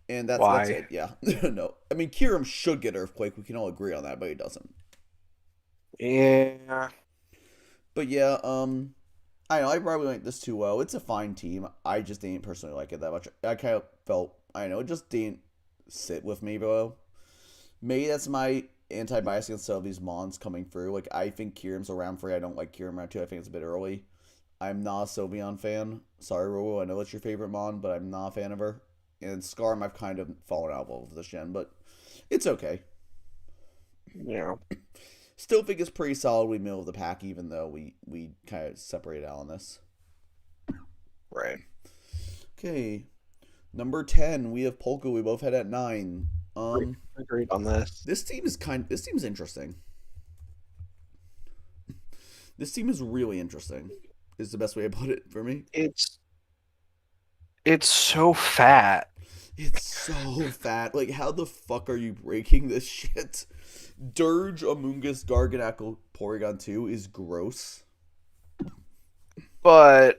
And that's why? it. Yeah, no. I mean, Kirim should get Earthquake. We can all agree on that, but he doesn't. Yeah. But yeah, I know I probably like this too well. It's a fine team. I just didn't personally like it that much. I kind of felt I know it just didn't sit with me, bro. Maybe that's my anti-bias against some of these mons coming through. Like I think Kirim's around 3. I don't like Kirim round 2. I think it's a bit early. I'm not a Sylveon fan. Sorry, Rolo. I know it's your favorite mon, but I'm not a fan of her. And Skarm, I've kind of fallen out of love with this gen, but it's okay. Yeah. Still think it's pretty solidly middle of the pack, even though we kind of separate out on this. Right. Okay, number 10, we have Polka. We both had at 9. Agreed on this. This team's interesting. This team is really interesting. Is the best way to put it for me. It's so fat. It's so fat. Like, how the fuck are you breaking this shit? Dirge, Amoonguss, Garganacl, Porygon 2 is gross. But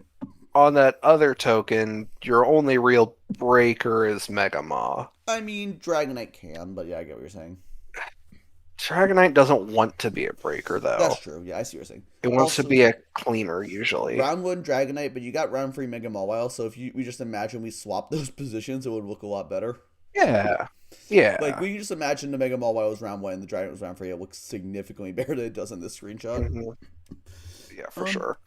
on that other token, your only real breaker is Mega Maw. I mean, Dragonite can, but yeah, I get what you're saying. Dragonite doesn't want to be a breaker, though. That's true. Yeah, I see what you're saying. It wants to Also, be a cleaner, usually. round 1 Dragonite, but you got round 3 Mega Mawile, so if we just imagine we swap those positions, it would look a lot better. Yeah. Yeah. Like, we can just imagine the Mega Mawile was round 1 and the Dragonite was round 3. It looks significantly better than it does in this screenshot. Mhm. Yeah, for Um, sure.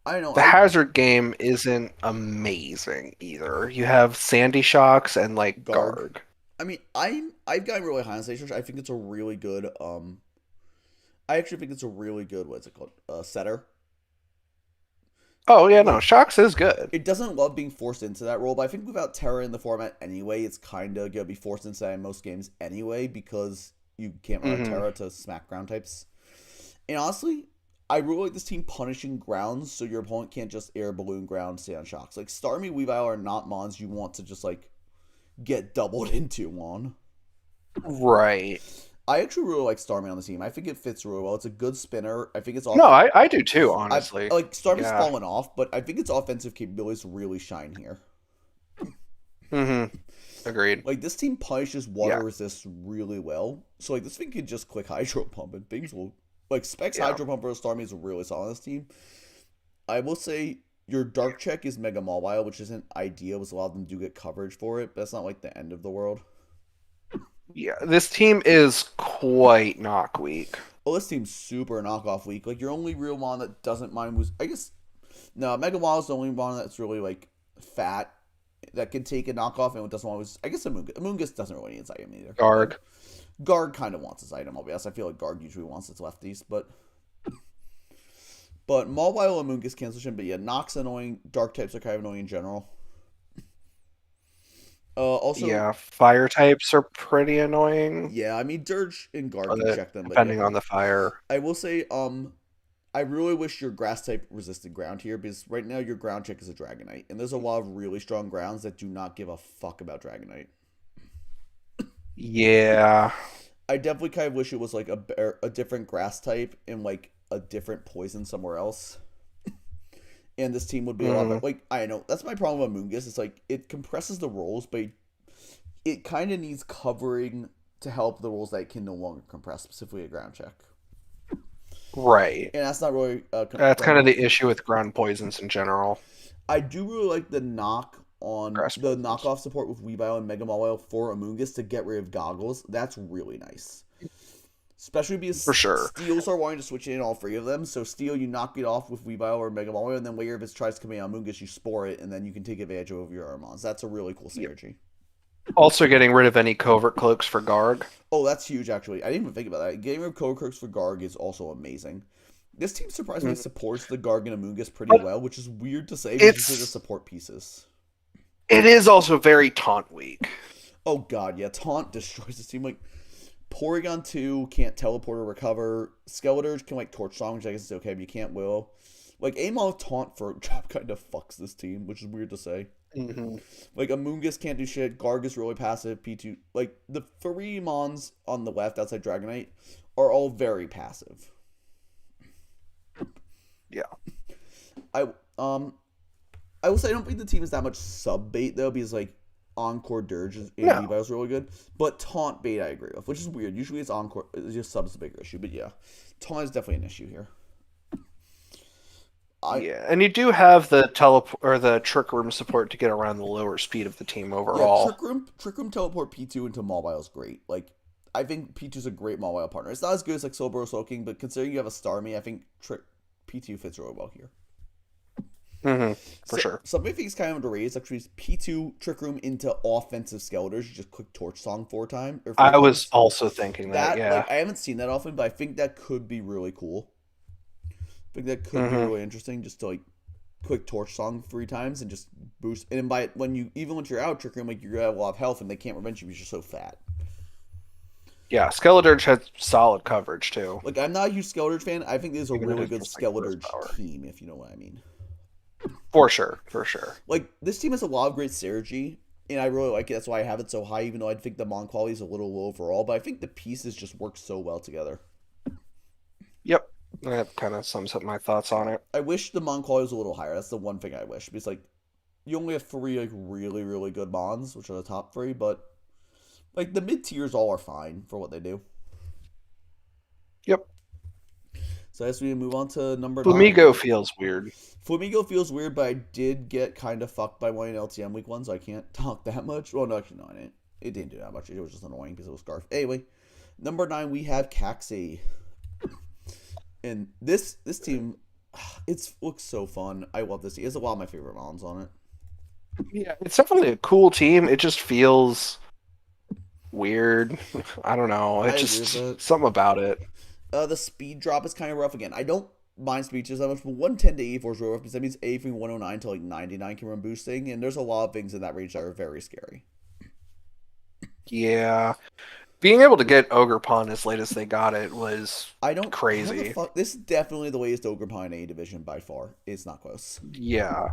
I don't know. The hazard game isn't amazing either. You have Sandy Shocks and like Garg. Garg. I mean, I've gotten really high on Station. I think it's a really good I actually think it's a really good what's it called? Setter. Oh yeah, no, Like Shocks is good. it doesn't love being forced into that role, but I think without Terra in the format anyway, it's kinda gonna be forced into that in most games anyway, because you can't run a Hmm. Terra to smack ground types. And honestly, I really like this team punishing grounds so your opponent can't just air balloon ground, stay on shocks. Like Starmie, Weavile are not mons you want to just like get doubled into on. Right. I actually really like Starmie on the team. I think it fits really well. It's a good spinner. I think it's No, off. I do too, I honestly. like Starmie's Yeah. fallen off, but I think its offensive capabilities really shine here. Hmm. Agreed. Like this team punishes Yeah. water resist really well. So like this thing could just click Hydro Pump and things will like Specs Yeah. Hydro Pump versus Starmie is really solid on this team. I will say your Dark Check is Mega Mawile, which isn't ideal because a lot of them do get coverage for it, but that's not like the end of the world. Yeah. This team is quite knock weak. Well, this team's super knockoff weak. Like your only real mon that doesn't mind was I guess no Mega Mawile is the only mon that's really like fat that can take a knockoff and it doesn't always. I guess Amoongus doesn't really need its item either. But Garg. Guard kind of wants its item, I'll be honest. I feel like Guard usually wants its lefties, but Mawile and Amoongus cancel him. But yeah, Nox annoying. Dark types are kind of annoying in general. Also, Yeah. Fire types are pretty annoying, yeah, I mean Dirge and Guard can check them, but yeah, depending on the fire. I will say, I really wish your grass type resisted ground here because right now your ground check is a Dragonite, and there's a lot of really strong grounds that do not give a fuck about Dragonite. Yeah. I definitely kind of wish it was like a different grass type and like a different poison somewhere else. And this team would be a lot better. Hmm. Like, I know, that's my problem with Moongus. It's like, it compresses the rolls, but it kind of needs covering to help the rolls that it can no longer compress, specifically a ground check. Right. And that's not really That's kind of ground. the issue with ground poisons in general. I do really like the knock on Grass the poisons. knockoff support with Weavile and Mega Mawile for Amoongus to get rid of goggles. That's really nice. Especially For because sure. Steels are wanting to switch in all three of them. So Steel, you knock it off with Weavile or Mega Mawile, and then later if it tries to come in on Amoongus, you spore it, and then you can take advantage of your Armons. That's a really cool Yep. synergy. Also getting rid of any covert cloaks for Garg. Oh, that's huge, actually. I didn't even think about that. Getting rid of Codecrux for Garg is also amazing. This team surprisingly Mhm. supports the Garg and Amoongus pretty But well, which is weird to say because usually the it's support pieces. it is also very taunt weak. Oh god, yeah, Taunt destroys this team. Like, Porygon 2 can't teleport or recover. Skeletors can, like, Torch Song, which I guess is okay, but you can't Will. Like, Amon with Taunt for Drop kind of fucks this team, which is weird to say. Hmm. Like, Amoongus can't do shit. Garg is really passive. P2. Like, the three Mons on the left outside Dragonite are all very passive. Yeah. I um I will say I don't think the team is that much sub bait though because like Encore Dirge and No. Levi is really good, but Taunt bait I agree with, which is weird. Usually it's Encore, it's just sub's a bigger issue, but yeah, Taunt is definitely an issue here. I Yeah, and you do have the teleport or the trick room support to get around the lower speed of the team Yeah, overall. Trick Room teleport P2 into Mawile is great. Like I think P2 is a great Mawile partner. It's not as good as like Sober or Soaking, but considering you have a Starmie, I think Trick P2 fits really well here. Hmm. For So, sure. something I think is kind of underrated is actually P2 Trick Room into offensive Skeletors. You just click Torch Song four I was times. also thinking that, That, yeah. like, I haven't seen that often, but I think that could be really cool. I think that could be Hmm. really interesting just to, like, click Torch Song three times and just boost. And by when you, even once you're out Trick Room, like, you're gonna have a lot of health and they can't prevent you because you're so fat. Yeah, Skeledirge has solid coverage too, Like, I'm not a huge Skeletor fan. I think there's a even if really it's good just like burst Skeletor power. team, if you know what I mean. For sure, for sure. Like, this team has a lot of great synergy, and I really like it. That's why I have it so high, even though I think the Mon quality is a little low overall. But I think the pieces just work so well together. Yep. That kind of sums up my thoughts on it. I wish the Mon quality was a little higher. That's the one thing I wish. Because, like, you only have three, like, really, really good Mons, which are the top three, but, like, the mid tiers all are fine for what they do. Yep. So I guess we move on to number 9. Flamigo feels weird. Flamigo feels weird, but I did get kind of fucked by one in LTM week 1, so I can't talk that much. Well, no, actually, no, I didn't. It didn't do that much. It was just annoying because it was Scarf. Anyway, number 9, we have Caxi. And this team, it looks so fun. I love this team. It has a lot of my favorite Mons on it. Yeah, it's definitely a cool team. It just feels weird. I don't know. I It's agree with just that. something about it. The speed drop is kind of rough again. I don't mind speeches that much, but 110 to 84 is real rough because that means anything 109 to like 99 can run boosting, and there's a lot of things in that range that are very scary. Yeah. being able to get Ogerpon as late as they got it was I don't. How the crazy. fuck? This is definitely the latest Ogerpon A division by far. It's not close. Yeah.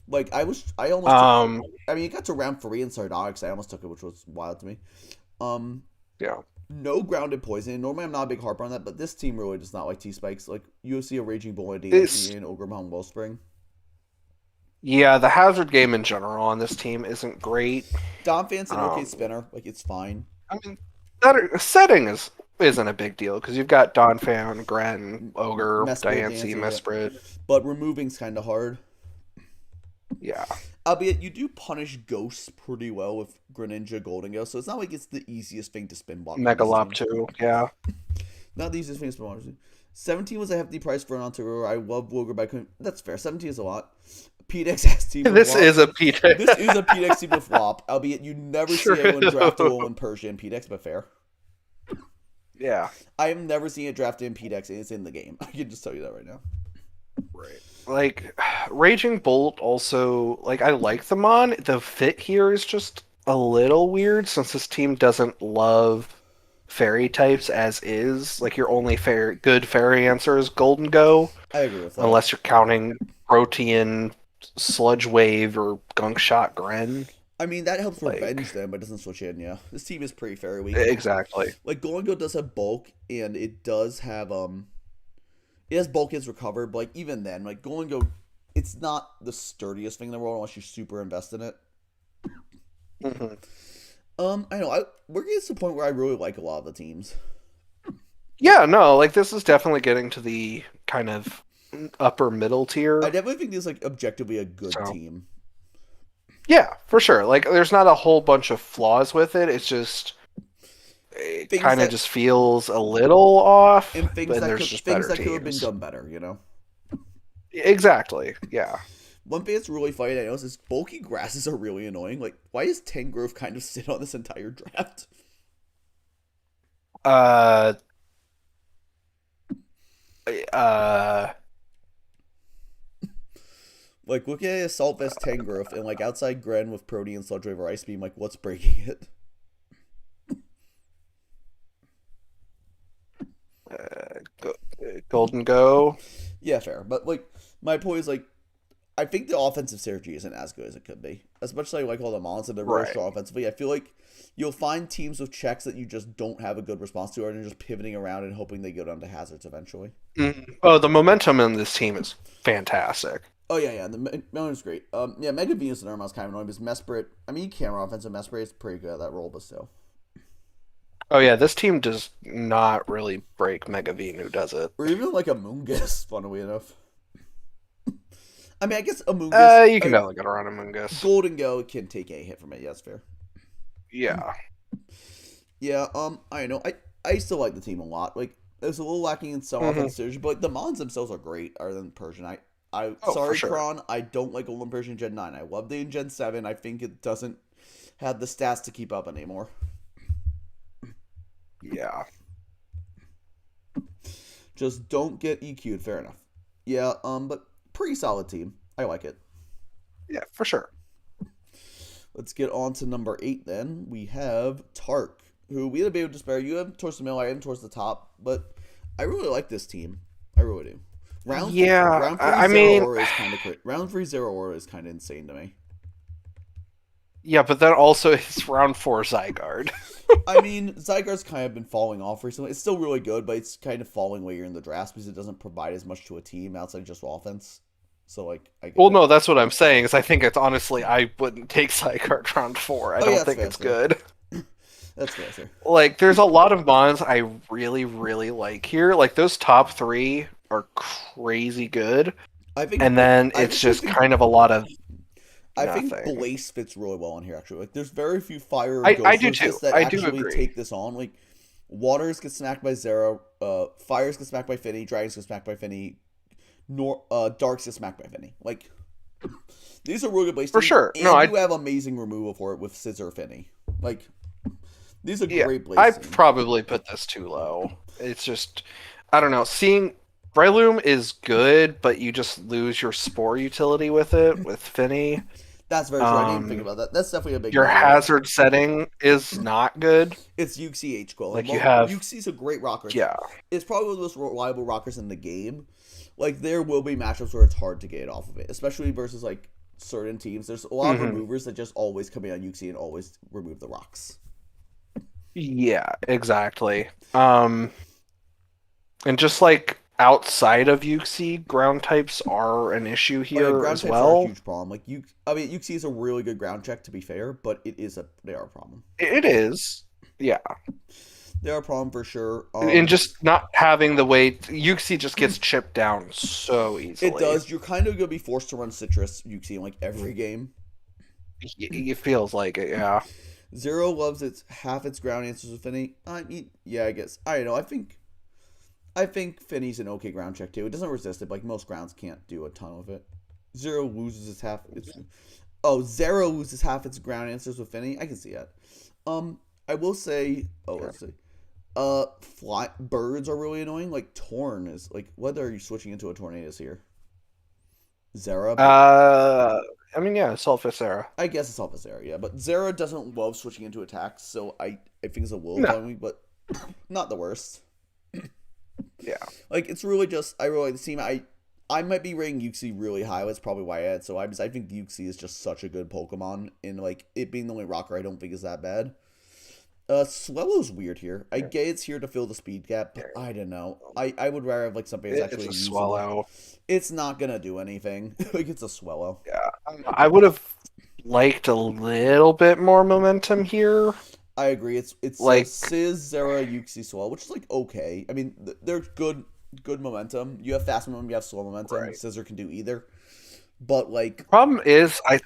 Like I almost took. Um. I mean, it got to round 3 in Sardonyx. I almost took it, which was wild to me. Um, Yeah. no grounded poison. Normally, I'm not a big harper on that, but this team really does not like T spikes. Like UFC, a Raging Bull, a It's DMC, and Ogerpon Wellspring. yeah. The hazard game in general on this team isn't great. Dom Fan's an okay Um. spinner. Like it's fine. I mean, setting isn't a big deal because you've got Donphan, Gren, Ogre, Mesprit, Diancie, Dancy, yeah. Mesprit. But removing's kind of hard. Yeah. Albeit you do punish ghosts pretty well with Greninja Golden Ghost, so it's not like it's the easiest thing to spin block on this Megalop team. too. Yeah. Not the easiest thing to spin block. 17 was a hefty price for an Ontario. I love Wilger, but I couldn't. That's fair. 17 is a lot. PDX has team with This Wop. is a PJ. This is a PDX team with Wop, albeit you never see anyone draft True. Alolan Persia in PDX, but fair. Yeah. I have never seen it drafted in PDX, and it's in the game. I can just tell you that right now. Right. Like, Raging Bolt also, like, I like the Mon. The fit here is just a little weird since this team doesn't love fairy types as is. Like, your only good fairy answer is Golden Go, I agree with that. unless you're counting Protean, Sludge Wave, or Gunk Shot Gren. I mean, that helps Like- revenge them, but it doesn't switch in, yeah. This team is pretty fairy weak. Exactly. Like, Golden Go does have bulk, and it does have, it has bulk is recovered, but like even then, like Golden Go, it's not the sturdiest thing in the world unless you super invest in it. hmm I know, we're getting to the point where I really like a lot of the teams. Yeah, no, like, this is definitely getting to the kind of upper middle tier. I definitely think this is like objectively a good So- team. Yeah, for sure. Like, there's not a whole bunch of flaws with it. It's just it Things kind of that- just feels a little off. And things but that there's could, just things better that could have been teams. done better, you know. Exactly. Yeah. One thing that's really funny I know is bulky grasses are really annoying. Like, why does Tangrowth kind of sit on this entire draft? Uh. Uh. Like, look at Assault Vest Tangrowth and like outside Gren with Protean, Sludge Wave, or Ice Beam. Like, what's breaking it? Golden Go. Yeah, fair. But like, my point is like, I think the offensive synergy isn't as good as it could be. As much as I like all the mons and they're really Right. strong offensively, I feel like you'll find teams with checks that you just don't have a good response to, and just pivoting around and hoping they go down to hazards eventually. Oh, the momentum in this team is fantastic. Oh yeah, the Melon's great. Yeah, Mega Venus and Irma's kind of annoying because Mesprit. I mean, you can run offensive Mesprit is pretty good at that role, but still. Oh yeah, this team does not really break Mega Venu, does it? Or even like a Moongus, funnily enough. I mean, I guess a Moongus. You can definitely get around a Mungus. Golden Go can take a hit from it. Yeah, that's fair. Yeah. Yeah, I know. I still like the team a lot. Like, there's a little lacking in some offensive synergy, but like, the mons themselves are great, other than Persian. for Sorry, sure. Kron, I don't like Olymp Persian Gen 9. I loved it in Gen 7. I think it doesn't have the stats to keep up anymore. Yeah. Just don't get EQ'd. Fair enough. Yeah, but pretty solid team. I like it. Yeah, for sure. Let's get on to number 8 then. We have Tark, who we had a bit of despair. You have him towards the middle, I have him towards the top, but I really like this team. I really do. Round Yeah, 3 I Zero mean- Aura is kind of crazy. Round 3 Zero Aura is kind of insane to me. Yeah, but then also it's round 4 Zygarde. I mean, Zygarde's kind of been falling off recently. It's still really good, but it's kind of falling later in the draft because it doesn't provide as much to a team outside just offense. So, like, I get Well, it. no, that's what I'm saying. Is I think it's honestly I wouldn't take Zygarde round 4. I Oh, don't yeah, think that's it's fair, good. That's fair, sir. Like, there's a lot of mons I really, really like here. Like, those top 3 are crazy good, I think, and then I it's actually just think- kind of a lot of I think nothing. Blaze fits really well in here, actually. Like, there's very few fire or I ghost do resist too. that I do actually agree. take this on. Like, Waters get smacked by Zero, Fires get smacked by Finny, Dragons get smacked by Finny, Darks get smacked by Finny. Like, these are really good Blaze For teams, sure. And No, you have amazing removal for it with Scissor Finny. Like, these are Yeah, great Blaze I teams. probably put this too low. It's just, I don't know. Seeing Breloom is good, but you just lose your Spore utility with it, with Finny. That's very true. I didn't even think Um, about that. That's definitely a big your negative. hazard setting is not good. It's Uxie H Quill. And Like you while have, Uxie's a great rocker, yeah. it's probably one of the most reliable rockers in the game. Like there will be matchups where it's hard to get off of it, especially versus like certain teams. There's a lot of Hmm. removers that just always come in on Uxie and always remove the rocks. Yeah, exactly. And just like outside of Yuxi, ground types are an issue Oh yeah, here ground as types are a well. huge problem. Like I mean, Uxie is a really good ground check to be fair, but they are a problem. It is. Yeah. They are a problem for sure. And just not having the way Yuxi just gets chipped down so It easily. does. You're kind of gonna be forced to run citrus Uxie in like every game. It feels like it, yeah. Zero loves its half its ground answers with Finny. I mean, yeah, I guess. I don't know. I think Finny's an okay ground check too. It doesn't resist it, but like most grounds can't do a ton of it. Zero loses its half its Zero loses half its ground answers with Finny. I can see that. I will say let's see. Fly birds are really annoying. Like Torn is like whether are you switching into a Tornadus here? Zera, but Uh, I mean, yeah, Sulfur Sarah. I guess it's off Zera, yeah. But Zera doesn't love switching into attacks, so I think it's a little No, annoying, but not the worst. yeah. Like it's really just I really like the team. I might be rating Uxie really high. That's probably why I had so I think Uxie is just such a good Pokemon, and like it being the only rocker, I don't think is that bad. Swellow's weird here. I get it's here to fill the speed gap, but I don't know. I would rather have like something that's It's actually a usable. swallow. It's not gonna do anything. Like it's a Swellow. Yeah. I would have liked a little bit more momentum here. I agree. It's Like, Sizz, Zera, Uxie, Swell, which is like okay. I mean, they're good momentum. You have fast momentum, you have slow momentum. right. Scissor can do either. But like Problem is, I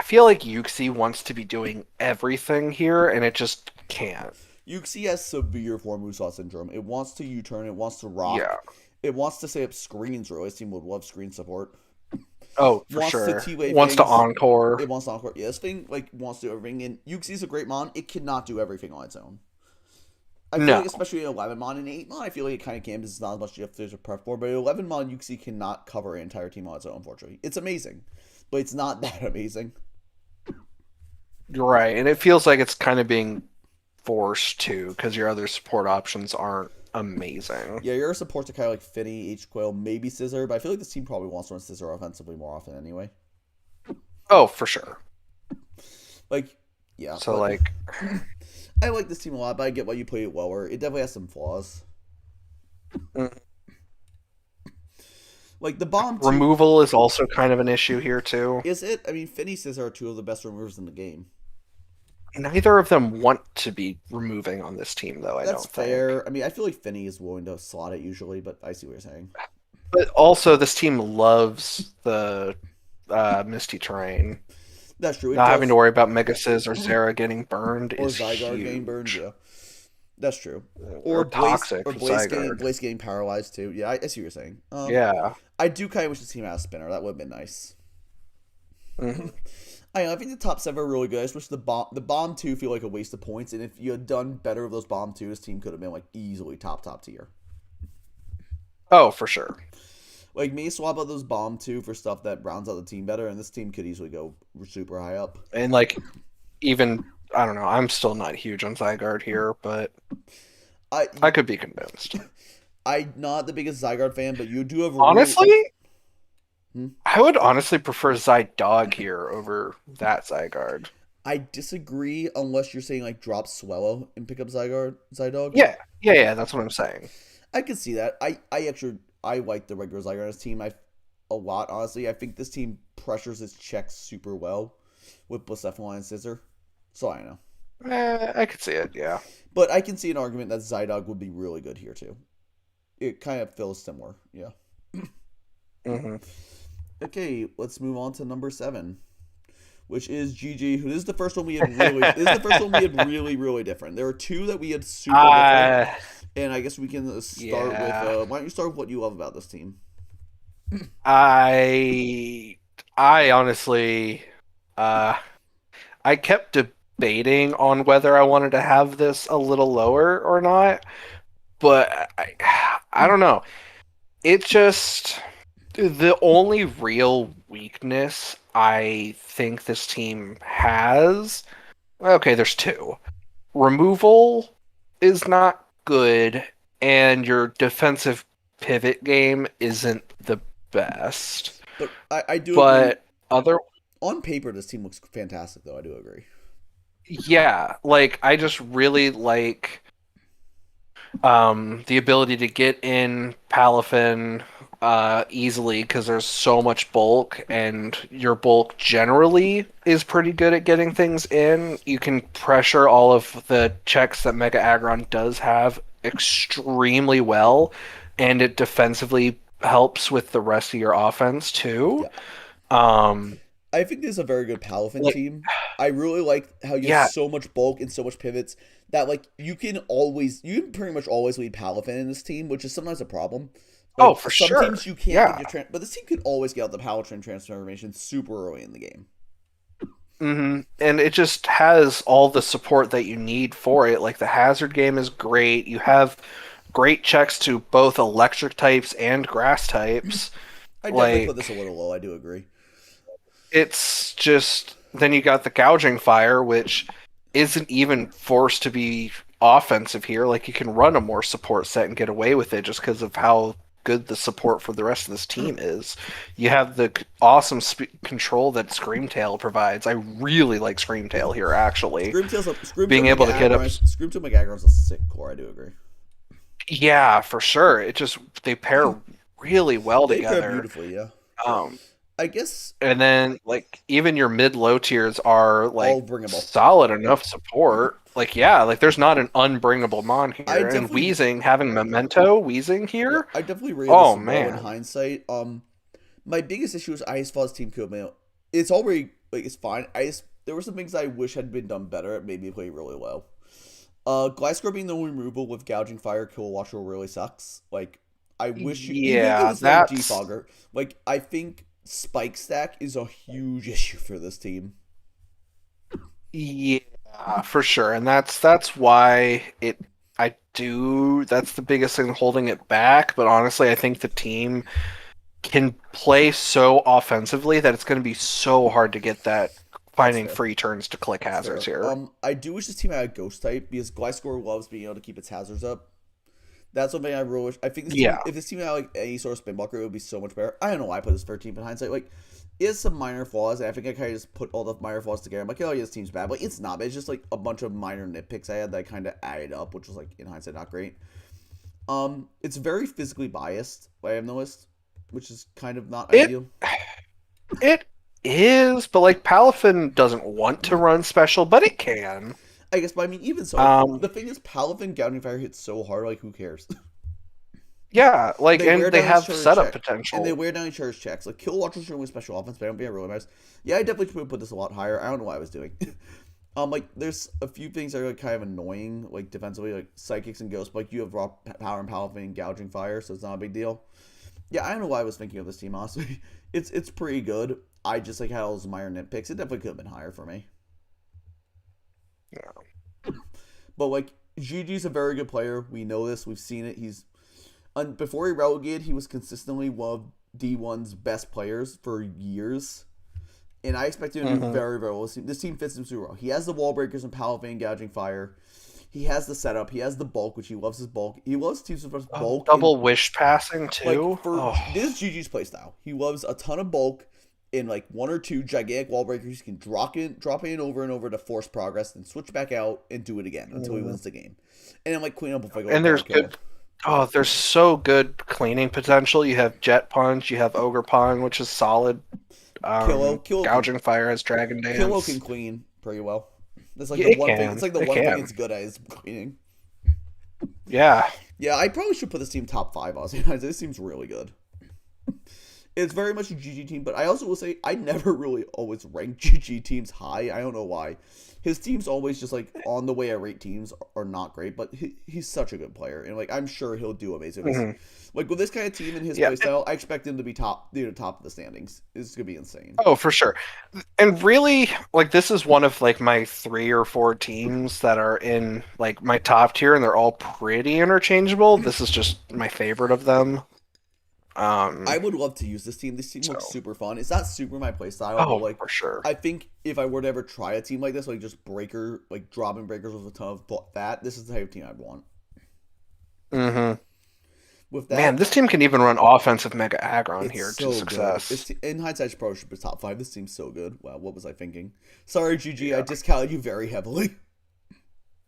feel like Yuxi wants to be doing everything here, and it just can't. Uxie has severe Formusa syndrome. It wants to U-turn. It wants to rock. Yeah. It wants to set up screens. Really, this team would love screen support. Oh, for Wants to sure. T-wave Wants to things. encore. It wants to encore. Yeah, this thing like wants to do everything. And Uxie's a great mon. It cannot do everything on its own. I feel No. like especially in 11 mon and 8 mon, I feel like it kind of can. It's not as much if there's a prep for, but 11 mon Uxie cannot cover an entire team on its own. Unfortunately, it's amazing, but it's not that amazing. You're right. And it feels like it's kind of being forced to, because your other support options aren't amazing. Yeah, you're a support to kind of like Finny, H Quill, maybe Scissor, but I feel like this team probably wants to run Scissor offensively more often anyway. Oh, for sure. Like, yeah, So, but like, I like this team a lot, but I get why you play it lower. It definitely has some flaws. mm, Like the bomb two, removal is also kind of an issue here, too. is it? I mean, Finny Scissor are two of the best removers in the game. Neither of them want to be removing on this team, though, I That's don't think. fair. I mean, I feel like Finny is willing to slot it usually, but I see what you're saying. But also, this team loves the Misty Terrain. That's true. It Not having does. to worry about Megasis or Zera getting burned Or is Zygarde getting burned, huge. yeah. That's true. Or toxic Blaze Zygarde. getting paralyzed too. Yeah, I see what you're saying. Yeah. I do kind of wish the team had a spinner. That would have been nice. Mhm. I think the top seven are really good. I just wish the bomb two feel like a waste of points. And if you had done better with those bomb two, this team could have been like easily top tier. Oh, for sure. Like me swap out those bomb two for stuff that rounds out the team better, and this team could easily go super high up. And like, even I don't know. I'm still not huge on Zygarde here, but I I could be convinced. I'm not the biggest Zygarde fan, but you do have a really. Honestly, Hmm? I would honestly prefer Zydog here over that Zygarde. I disagree unless you're saying like drop Swellow and pick up Zydog. Yeah, yeah. That's what I'm saying. I can see that. I actually I like the regular Zygarde team. A lot honestly. I think this team pressures its checks super well with Blacephalon and Scissor. So I know, I could see it. Yeah. but I can see an argument that Zydog would be really good here too. It kind of feels similar. Yeah. Hmm. Okay, let's move on to number 7, which is GG. Who this is the first one we had really. This is the first one we had really different. There are two that we had super different, Uh, and I guess we can start yeah. with. Why don't you start with what you love about this team? I I honestly uh I kept debating on whether I wanted to have this a little lower or not, but I don't know. It just the only real weakness I think this team has. Okay, there's two. Removal is not good, and your defensive pivot game isn't the best. But I do agree. But other, On paper, this team looks fantastic, though. I do agree. yeah, like I just really like the ability to get in Palafin easily because there's so much bulk, and your bulk generally is pretty good at getting things in. You can pressure all of the checks that Mega Aggron does have extremely well, and it defensively helps with the rest of your offense too. Yeah. Um, I think this is a very good Palafin like, team. I really like how you have yeah, so much bulk and so much pivots that like you can pretty much always lead Palafin in this team, which is sometimes a problem. oh, Like for some sure. teams you can't get Yeah. your but this team could always get out the Palafin transformation super early in the game. And it just has all the support that you need for it. Like the hazard game is great. You have great checks to both electric types and grass types. I definitely put this a Like little low. I do agree. it's just then you got the gouging fire, which isn't even forced to be offensive here. Like you can run a more support set and get away with it just because of how good the support for the rest of this team is. You have the awesome control that Screamtail provides. I really like Screamtail here, actually. Screamtail Being able to get up. McAggron's a sick core. I do agree. Yeah, for sure. It just, they pair really well They pair together. beautifully. Yeah. Um, I guess and then, like, even your mid low tiers are, all like, bringable. solid enough support. Like, yeah, like, there's not an unbringable mon I here. And definitely Wheezing, having Memento Wheezing Yeah, here, I definitely rated oh, this low in man. hindsight. My biggest issue is I just thought this team could have been. It's already like it's fine. There were some things I wish had been done better. It made me play really low. Gliscor being the only removal with gouging fire kill watcher really sucks. Like I wish you even if it Yeah, was no that's, defogger. Like I think spike stack is a huge issue for this team. yeah, for sure. And that's why that's the biggest thing holding it back. But honestly, I think the team can play so offensively that it's going to be so hard to get that That's finding fair. free turns to click That's hazards fair. here. I do wish this team had a ghost type because Gliscor loves being able to keep its hazards up. That's something I really wish. I think this team, Yeah. if this team had like any sort of spin blocker, it would be so much better. I don't know why I put this 13 in hindsight. Like, it has some minor flaws. And I think I kind of just put all the minor flaws together. I'm like, oh yeah, this team's bad. But it's not. It's just like a bunch of minor nitpicks I had that kind of added up, which was like in hindsight not great. It's very physically biased. I have noticed, which is kind of not It ideal. it is, but like Palafin doesn't want to run special, but it can. I guess, but I mean, even so, like Um, the thing is, Palafin Gouging Fire hits so hard. Like, who cares? yeah, like They and wear they down his have charge setup check, and they potential. wear down each other's checks. Like Kill Watcher's doing special offense, but I don't think I really matters. Yeah, I definitely could put this a lot higher. I don't know what I was doing. Like there's a few things that are like kind of annoying, like defensively, like psychics and ghosts. But like you have raw power and Paladin and gouging fire, so it's not a big deal. Yeah, I don't know why I was thinking of this team. Honestly, it's pretty good. I just like had all those minor nitpicks. It definitely could have been higher for me. Yeah. But like Gigi's a very good player. We know this. We've seen it. Before he relegated, he was consistently one of D1's best players for years. And I expect him to do Mhm. very, very well. This team fits him super well. He has the wall breakers and Paladin gouging fire. He has the setup. He has the bulk, which he loves his bulk. He loves teams with Oh, bulk and double wish passing like too. for Oh, this is Gigi's playstyle. He loves a ton of bulk in like one or two gigantic wall breakers. He can drop in over and over to force progress, then switch back out and do it again until he mhm. wins the game. And then like clean up with like a And there's guard killer. good. Oh, there's so good cleaning potential. You have Jet Punch, you have Ogre Pong, which is solid. Killo, Killo can Gouging Fire has Dragon Killo can Dance. clean pretty well. That's like Yeah, the it one thing. It's can. like the It one thing can. it's good at is cleaning. Yeah. Yeah, I probably should put this team top five. Honestly, this seems really good. It's very much a GG team, but I also will say I never really always rank GG teams high. I don't know why. His team's always just like on the way I rate teams are not great, but he's such a good player, and like I'm sure he'll do amazing. Mhm. Like with this kind of team and his Yeah. playstyle, I expect him to be top of the standings. It's gonna be insane. Oh, for sure. And really, like this is one of like my 3 or 4 teams that are in like my top tier, and they're all pretty interchangeable. This is just my favorite of them. Um, I would love to use this team. This team looks so, super fun. It's not super my play style, but oh, like for sure. I think if I were to ever try a team like this, like just breaker, like dropping breakers with a ton of that, this is the type of team I'd want. Hmm. With Man, that, this team can even run offensive Mega Aggron it's here to so good. success. In hindsight, probably should be top five. This team's so good. Wow, what was I thinking? Sorry, GG. I Yeah. discounted you very heavily.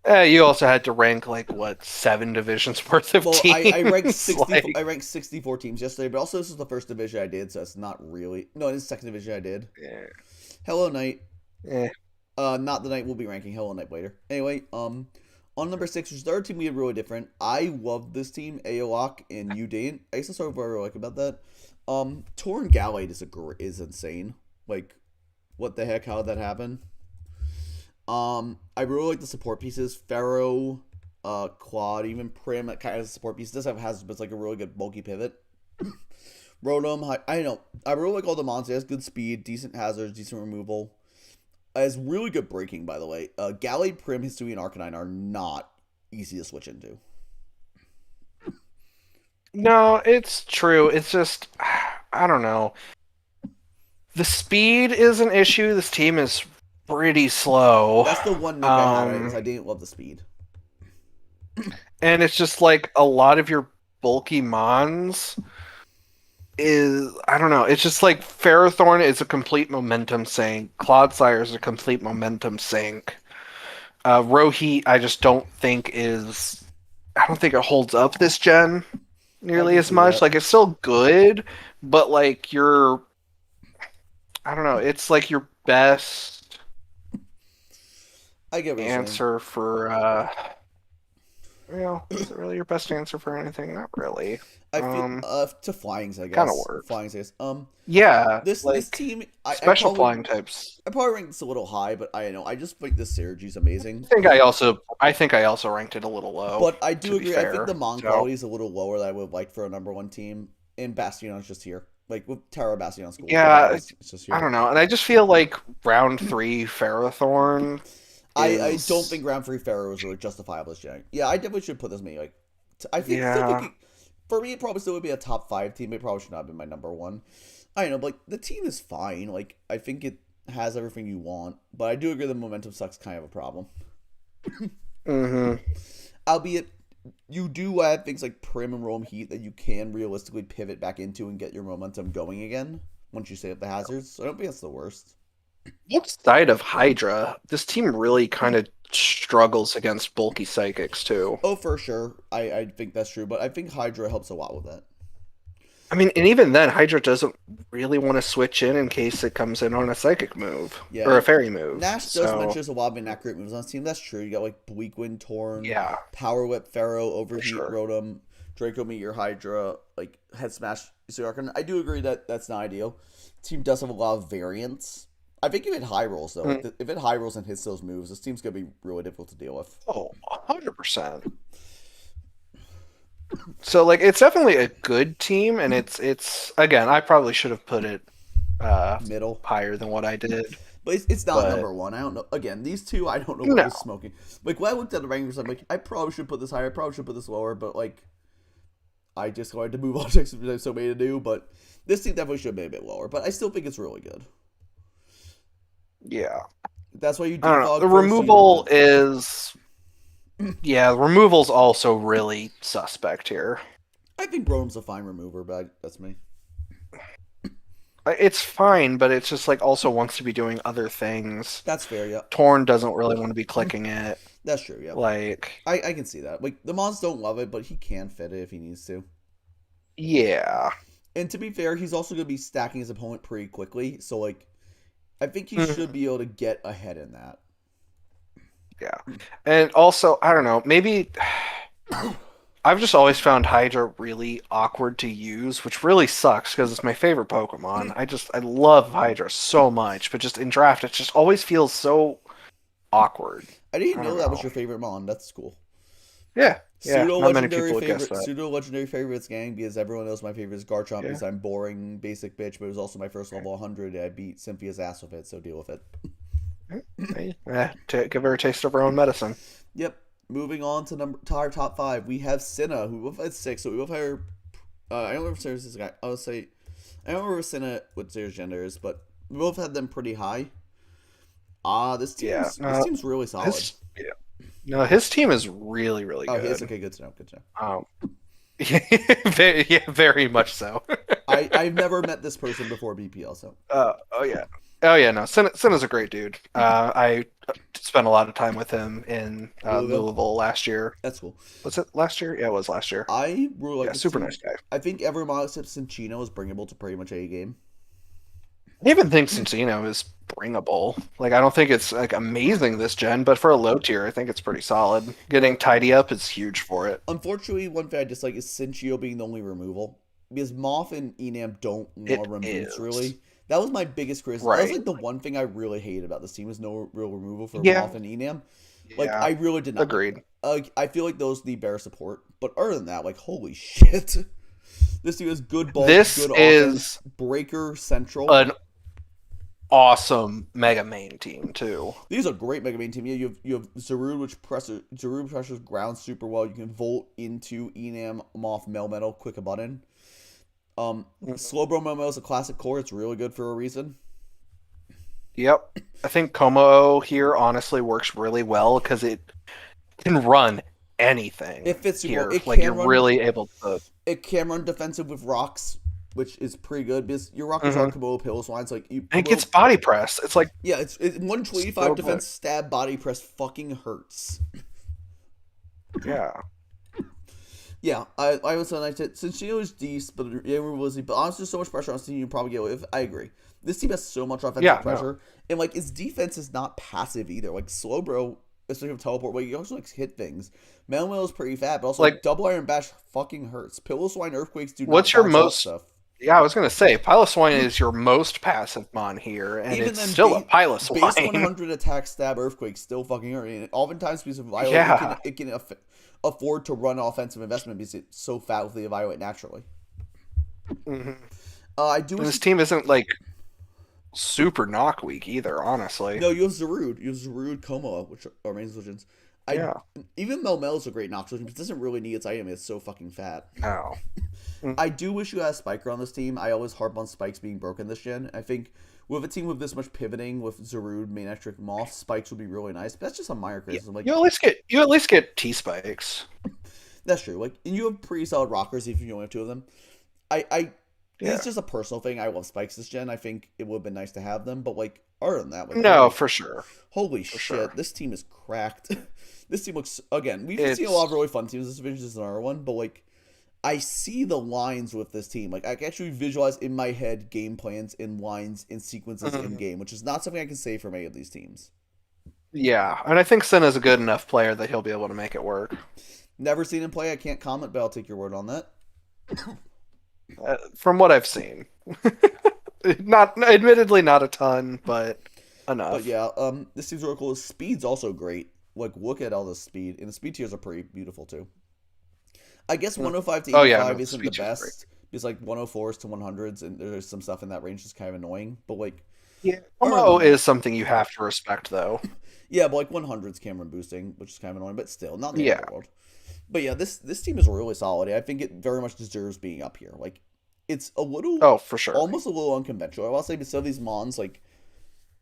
You also had to rank like what 7 divisions worth of Well, I ranked teams. 60. Like, I ranked 64 teams yesterday, but also this is the first division I did, so it's not really. No, it is the second division I did. yeah, Hello Knight. eh. Not the night we'll be ranking. Hello Knight later. Anyway, on number 6, which is the third team we had really different. I love this team, Aolok and you didn't. I guess that's what I really like about that. Torn Gallade is insane. Like, what the heck? How did that happen? I really like the support pieces. Pharaoh, Quad, even Prim, that kind of support piece. Does have hazards, but it's like a really good bulky pivot. Rotom, I know. I really like all the monsters. It has good speed, decent hazards, decent removal. It has really good breaking, by the way. Gallade, Prim, Hisui, and Arcanine are not easy to switch into. No, it's true. It's just I don't know. The speed is an issue. This team is pretty slow. That's the one note I had, is I didn't love the speed. And it's just like a lot of your bulky mons is I don't know. It's just like Ferrothorn is a complete momentum sink. Clodsire is a complete momentum sink. Rohit, I just don't think is. I don't think it holds up this gen nearly as much. That. Like it's still good, but like you're. I don't know. It's like your best I get what answer for. Is it really your best answer for anything? Not really. I feel to flyings, I guess. Kind of works. Flyings, I guess. Yeah. This team, special flying types. I probably ranked this a little high, but I don't know. I just think this Synergy is amazing. I think I also ranked it a little low. But I do agree. Fair, I think the Mon quality is a little lower than I would like for a number 1 team. And Bastion's just here, like with Terra Bastion school. Yeah, it's just here. I don't know, and I just feel like round 3 Ferrothorn. I don't think round 3 Pharaoh is really justifiable as gen. Yeah, I definitely should put this maybe like. I think still think for me, it probably still would be a top 5 team. It probably should not have been my number 1. I don't know, but like the team is fine. Like I think it has everything you want, but I do agree the momentum sucks kind of a problem. Albeit, you do have things like Prim and Roam Heat that you can realistically pivot back into and get your momentum going again once you save up the hazards. So I don't think that's the worst. Outside of Hydra, this team really kind of struggles against bulky psychics too. Oh, for sure. I think that's true, but I think Hydra helps a lot with that. I mean, and even then, Hydra doesn't really want to switch in case it comes in on a psychic move or a fairy move. Nash does mention there's a lot of inaccurate moves on this team. That's true. You got like Bleak Wind, Torn, Power Whip, Pharaoh, Overheat, Rotom, Draco Meteor, Hydra, like Head Smash, Arcanine. I do agree that that's not ideal. Team does have a lot of variants. I think if it high rolls, though, if it high rolls and hits those moves, this team's going to be really difficult to deal with. Oh, 100%. So, like, it's definitely a good team, and it's again, I probably should have put it middle higher than what I did. But it's not number 1. I don't know. Again, these two, I don't know what was smoking. Like, when I looked at the rankings, I'm like, I probably should put this higher, I probably should put this lower, but, like, I just wanted to move on to there's so many to do, but this team definitely should have been a bit lower. But I still think it's really good. Yeah. That's why you do the removal is... Yeah, the removal's also really suspect here. I think Brodom's a fine remover, but that's me. It's fine, but it's just like also wants to be doing other things. That's fair, yeah. Torn doesn't really want to be clicking it. That's true, yeah. Like I can see that. Like the Mons don't love it, but he can fit it if he needs to. Yeah. And to be fair, he's also gonna be stacking his opponent pretty quickly, so like I think he should be able to get ahead in that. Yeah. And also, I don't know, maybe I've just always found Hydra really awkward to use, which really sucks because it's my favorite Pokemon. I love Hydra so much, but just in draft, it just always feels so awkward. I didn't know that was your favorite Mon. That's cool. Yeah. Not many people would guess that. Pseudo legendary favorites gang because everyone knows my favorite is Garchomp because I'm boring, basic bitch, but it was also my first level 100. I beat Cynthia's ass with it, so deal with it. Give her a taste of her own medicine. Yep. Moving on to our top 5, we have Cinna, who we both had 6, so we both had her I don't remember Sarah's this guy. I would say I don't rememver Senna what Sarah's gender is, but we both had them pretty high. Yeah, This no, team's really solid. his yeah, no, his team is really really Oh, he is good. okay. Good to know. Good to know. Um, very much so. I've never met this person before BPL, so Oh yeah, oh yeah. No, Senna's a great dude. I spent a lot of time with him in Louisville. Louisville last year. That's cool. Was it last year? Yeah, it was last year. I really like Yeah, this super team. nice guy. I think every mod except Cinchino is bringable to pretty much any game. I even think Cincino is bringable. Like, I don't think it's like amazing this gen, but for a low tier, I think it's pretty solid. Getting tidy up is huge for it. Unfortunately, one thing I dislike is Cinchio being the only removal. Because Moth and Enam don't It want removes is really. That was my biggest criticism. That was right. like the one thing I really hated about this team was no real removal for Yeah, Moth and Enam. Like yeah, I really did not like agreed. that. I feel like those need better support. But other than that, like holy shit. This team has good bulk, This good offense, is breaker central. an awesome Mega Main team too. These are great Mega Man team. Yeah, you have Zarud, Zarud pressures ground super well. You can volt into Enam, Moth, Melmetal, quick a button. Slowbro Melmetal is a classic core. It's really good for a reason. Yep, I think Como here honestly works really well because it can run anything It fits super well. here. Like you're really able to. It can run defensive with rocks, which is pretty good because your rockers are Mhm. Komodo pillow swines. Like you, And it gets body press. It's like yeah, it's 125 so defense stab body press fucking hurts. yeah. Yeah, I was so nice to since she was decent, but yeah, but honestly, so much pressure on this team you probably get away with. I agree. This team has so much offensive Yeah, no. pressure, and like its defense is not passive either. Like Slowbro, especially with teleport, but you also like hit things. Melmetal is pretty fat, but also Like, double iron bash fucking hurts. Pillow swine earthquakes do not what's your bounce off most? stuff. Yeah, I was gonna say Piloswine is your most passive mon here, and Even it's then, still a base Piloswine. 100 attack stab earthquake still fucking hurt. And oftentimes because of Violet, Yeah. it can afford to run offensive investment because it's so fat with the Violet naturally. Mhm. I do. And this team isn't like super knock weak either, honestly. No, you have Zarud. You have Zarud, Como, which are main solutions. Yeah. Even Melmel is a great knock solution, but it doesn't really need its item. It's so fucking fat. No. I do wish you had a Spiker on this team. I always harp on spikes being broken this gen. I think with a team with this much pivoting with Zarud, main electric Moth, spikes would be really nice. But that's just a minor criticism. Like You at least get T spikes. that's true. Like and you have pretty solid rockers if you only have two of them. I Yeah. It's just a personal thing. I love spikes this gen. I think it would have been nice to have them, but like other than that, like No, for sure. holy For shit, sure. this team is cracked. This team looks again. We've It's seen a lot of really fun teams. This division is another one, but like I see the lines with this team. Like I can actually visualize in my head game plans and lines and sequences in game, which is not something I can say for many of these teams. Yeah, and I think Senna's a good enough player that he'll be able to make it work. Never seen him play. I can't comment, but I'll take your word on that. From what I've seen. Not admittedly not a ton, but enough. But yeah, this team's really cool. Speed's also great. Like look at all the speed, and the speed tiers are pretty beautiful too. I guess 105 to 85 Oh yeah, no, the isn't the speed tier's great. best. Because like 104s to 100s, and there's some stuff in that range that's kind of annoying. But like, Yeah, other Como than that- is something you have to respect, though. yeah, but like 100s Cameron boosting, which is kind of annoying, but still not in the end of Yeah. the world. But yeah, this team is really solid. I think it very much deserves being up here. Like, it's a little, Oh, for sure. almost a little unconventional. I will say, because some of these mons, like,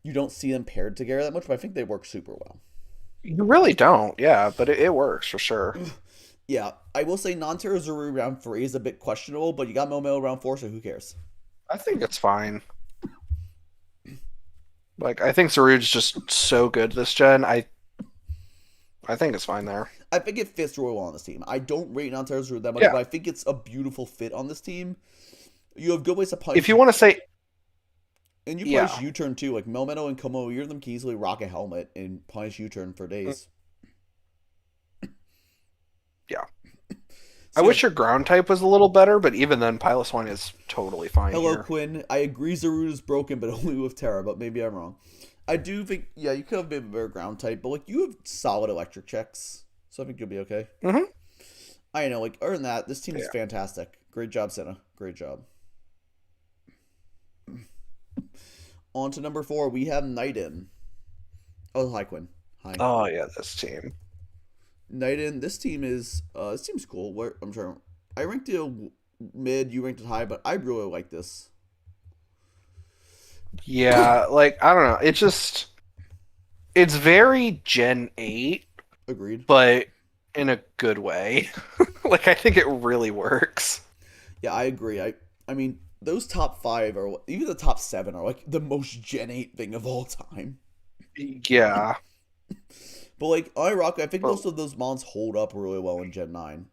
you don't see them paired together that much, but I think they work super well. You really don't, yeah, but it works for sure. Yeah, I will say non-Terra Zuru round 3 is a bit questionable, but you got Momel round 4, so who cares? I think it's fine. Like, I think Saruj's just so good this gen. I think it's fine there. I think it fits really well on this team. I don't rate non-Terra Zuru that much, Yeah. but I think it's a beautiful fit on this team. You have good ways to punish. If you want to say, And you Yeah. punish U-turn too. Like Melmetal and Como, you them can easily rock a helmet and punish U-turn for days. yeah. So I wish your ground type was a little better, but even then, Pilus 1 is totally fine hello, here. Quinn. I agree Zarud is broken, but only with Terra, but maybe I'm wrong. I do think, yeah, you could have been a better ground type, but like you have solid electric checks, so I think you'll be okay. Mhm. I know, like, other than that, this team is Yeah. fantastic. Great job, Senna. Great job. On to number 4, we have Knighten. Oh, hi, Quinn. Hi. Oh, yeah, this team. Knighten, this team's cool. Where I'm trying. I ranked it mid, you ranked it high, but I really like this. Yeah, like I don't know. It's very Gen 8, Agreed. but in a good way. Like I think it really works. Yeah, I agree. I mean, those top five are even the top seven are like the most Gen 8 thing of all time. Yeah. But like I rock, I think But most of those mons hold up really well in Gen 9.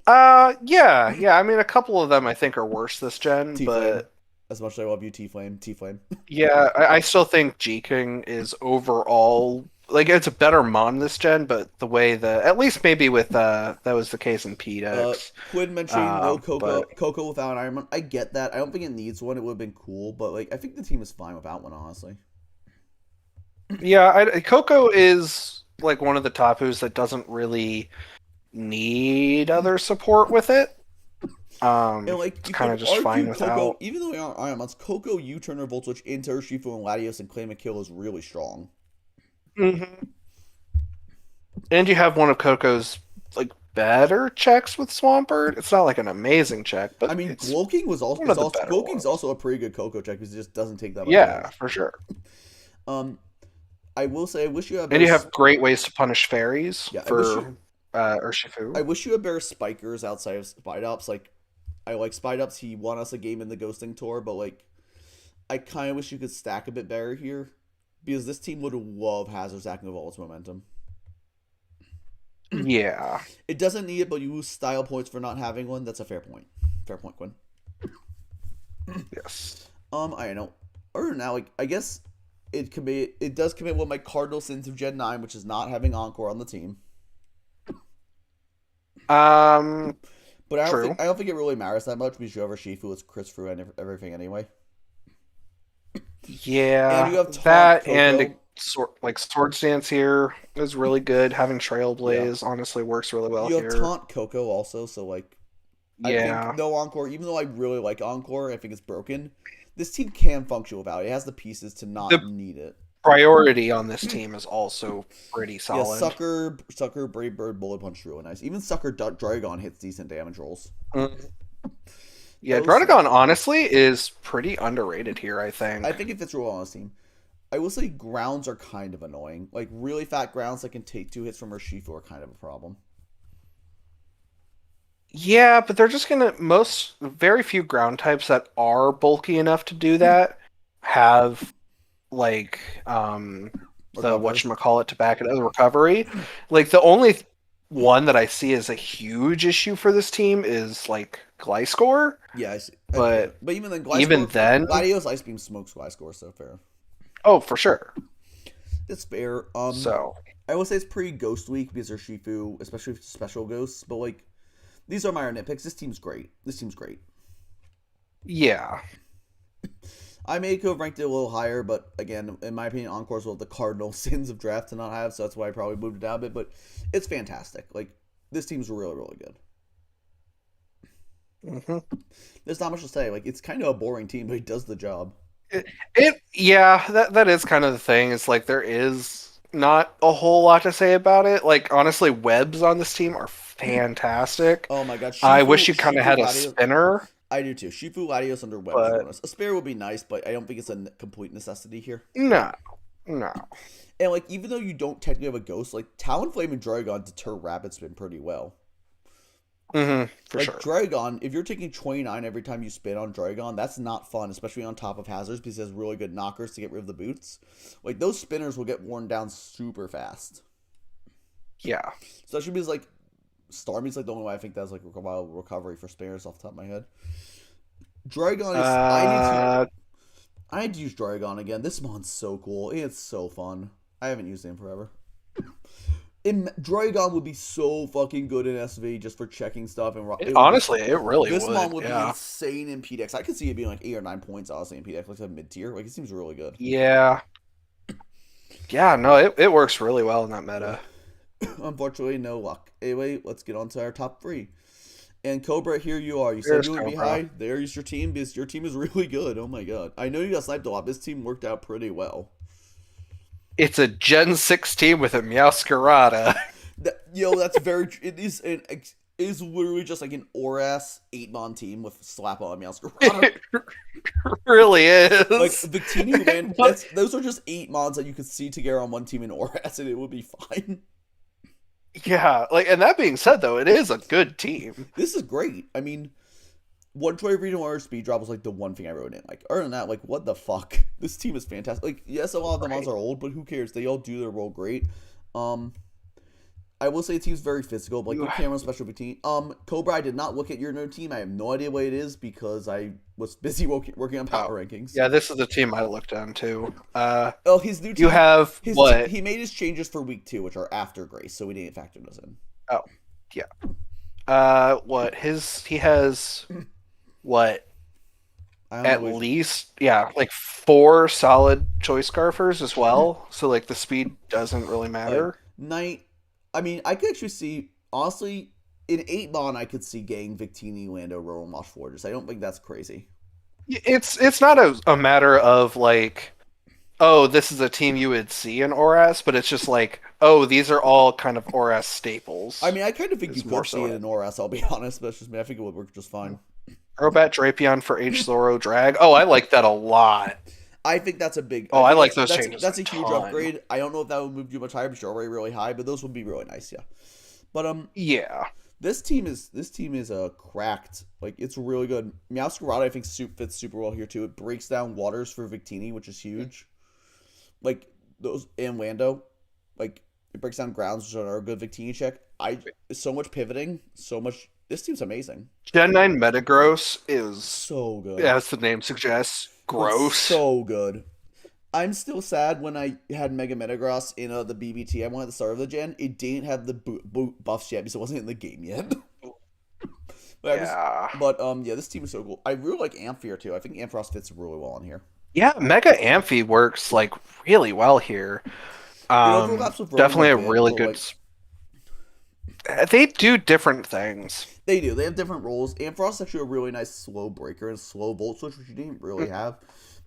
yeah. I mean, a couple of them I think are worse this gen, T Flame. but As much as I love you, T Flame. yeah, I still think G King is overall like it's a better mon this gen, but the way the at least maybe with that was the case in PDX. Quinn mentioning no But Coco without an Iron Man. I get that. I don't think it needs one. It would have been cool, but like I think the team is fine without one, honestly. yeah, Coco is like one of the tapus that doesn't really need other support with it. And like It's you kind could of just fine argue Coco, without. even though they aren't Iron Mons, Coco U-turn or Volt Switch into Urshifu and Latios and claim a kill is really strong. Hmm. And you have one of Coco's like better checks with Swampert. It's not like an amazing check, I but mean, it's Gloking was also one is of the also better Gloking's ones. also a pretty good Coco check because it just doesn't take that much Yeah, damage. for sure. Um, I will say I wish you had And better. you have great ways to punish fairies Yeah, for I Urshifu. wish you had better spikers outside of Spide Ups. Like I like Spide Ups. He won us a game in the Ghosting Tour, but like I kind of wish you could stack a bit better here because this team would love Hazard stacking with all its momentum. Yeah. It doesn't need it, but you lose style points for not having one. That's a fair point. Fair point, Quinn. Yes. I don't know. Other than that, like I guess it does commit one of my cardinal sins of Gen 9, which is not having Encore on the team. Um. But True. I don't think it really matters that much because you have Shifu, it's Chris through and everything anyway. And you Yeah. have Taunt That and Coco. like Sword Stance here is really good. Having Yeah. Trailblaze honestly works really well You have here. Taunt Coco also, so like I think Yeah. no Encore, even though I really like Encore, I think it's broken. This team can function without it. It has the pieces to not The need it. priority on this team is also pretty Yeah, solid. Sucker, Brave Bird, Bullet Punch, really nice. Even Sucker Dragon hits decent damage rolls. Mm. I Yeah, will say, Draudigon honestly is pretty underrated here, I I think. think it fits real well on this team. I will say grounds are kind of annoying. Like really fat grounds that can take two hits from Urshifu are kind of a problem. Yeah, but they're just gonna most very few ground types that are bulky enough to do that have like the Recovery. whatchamacallit to back it up, the recovery. Like the only one that I see as a huge issue for this team is like Gliscor, Yeah, I see. Yeah. but But even then, even Gliscor, then, Gladios Ice Beam smokes Gliscor, so fair. oh for sure. It's fair. So I will say it's pretty Ghost Week because they're Shifu, especially if it's special ghosts. But like, these are my nitpicks. This team's great. This team's great. yeah. I may have ranked it a little higher, but again, in my opinion, Encore's one of the cardinal sins of draft to not have, so that's why I probably moved it down a bit. But it's fantastic. Like this team's really, really good. Hmm. There's not much to say. Like it's kind of a boring team, but it does the job. Yeah, that is kind of the thing. It's like there is not a whole lot to say about it. Like honestly, webs on this team are fantastic. Oh my god, I wish you kind of Shifu had a Latios. spinner, I do too. Shifu Latios under web is but bonus. A spare would be nice, but I don't think it's a complete necessity here. no, no. And like, even though you don't technically have a ghost, like Talonflame and Dragon deter rapid spin pretty well. For Like sure. Dragon, if you're taking 29 every time you spin on Dragon, that's not fun, especially on top of hazards because it has really good knockers to get rid of the boots. Like those spinners will get worn down super fast. Yeah. Especially because like Starmie's like the only way I think that's like a wild recovery for spinners off the top of my head. Dragon is Uh, I need to use Dragon again. This mon's so cool. It's so fun. I haven't used it in forever. Dragon would be so fucking good in SV just for checking stuff and it would be honestly, it really this would. mon would be Yeah. insane in PDX. I could see it being like 8 or 9 points honestly in PDX, like a mid tier. Like it seems really good. Yeah. Yeah. No, it works really well in that Yeah. meta. Unfortunately, no luck. Anyway, let's get on to our top three. And Cobra, here you are. You said There's you would be Cobra. high. There's your team because your team is really good. Oh my god. I know you got sniped a lot. This team worked out pretty well. It's a Gen 16 with a Meowscarada. That's very. It is. is literally just like an Oras 8-mon team with slap on Meowscarada. It really Like is. Victini Land, But those are just 8 mons that you could see together on one team in Oras, and it would be fine. yeah, like, and that being said, though, it is a good team. This is great. I mean, one Toy Regional Order Speed Drop was like the one thing I wrote in. Like, other than that, like, what the fuck? This team is fantastic. Like, yes, a lot of the mons Right. are old, but who cares? They all do their role great. Um, I will say the team's very physical, but like You, good camera special team. Cobra, I did not look at your new team. I have no idea what it is because I was busy working on oh, power rankings. yeah, this is the team I looked on too. Oh, his new You team. have what? He made his changes for week 2, which are after Grace, so we didn't factor those in. Oh, yeah. What he has what I don't know. at least yeah, like 4 solid choice scarfers as well. So like the speed doesn't really Like matter. Knight. I mean, I could actually see honestly in 8-mon. I could see getting Victini, Lando, Rowan, Wash Forges. I don't think that's crazy. It's not a matter of like, oh, this is a team you would see in Oras, but it's just like, oh, these are all kind of Oras staples. I mean, I kind of think you Is more could see so it it. in Oras. I'll be honest, but it's just me. I think it would work just fine. Robat Drapion for H Zoro drag. Oh, I like that a lot. I think that's a big. Oh, I I think like those changes that's a a huge ton. upgrade. I don't know if that would move you much higher, but you're already really high. But those would be really nice, yeah. But Yeah. this team is cracked. Like it's really good. Meowscarada I think fits super well here too. It breaks down waters for Victini, which is huge. Like those and Lando, like it breaks down grounds, which are a good Victini check. So much pivoting, so much. This team's amazing. Gen 9 Metagross is, So good. as the name suggests, It's gross. so good. I'm still sad when I had Mega Metagross in the BBT. I went at the start of the gen. It didn't have the buffs yet because it wasn't in the game yet. Yeah. Yeah, this team is so cool. I really like Amphier too. I think Ampharos fits really well in here. Yeah, Mega Amphi works like really well here. It overlaps with Rowan Definitely a a bit, really but good. like They do different things. they do. They have different roles. Ampharos is actually a really nice slow breaker and slow volt switch, which you didn't really have.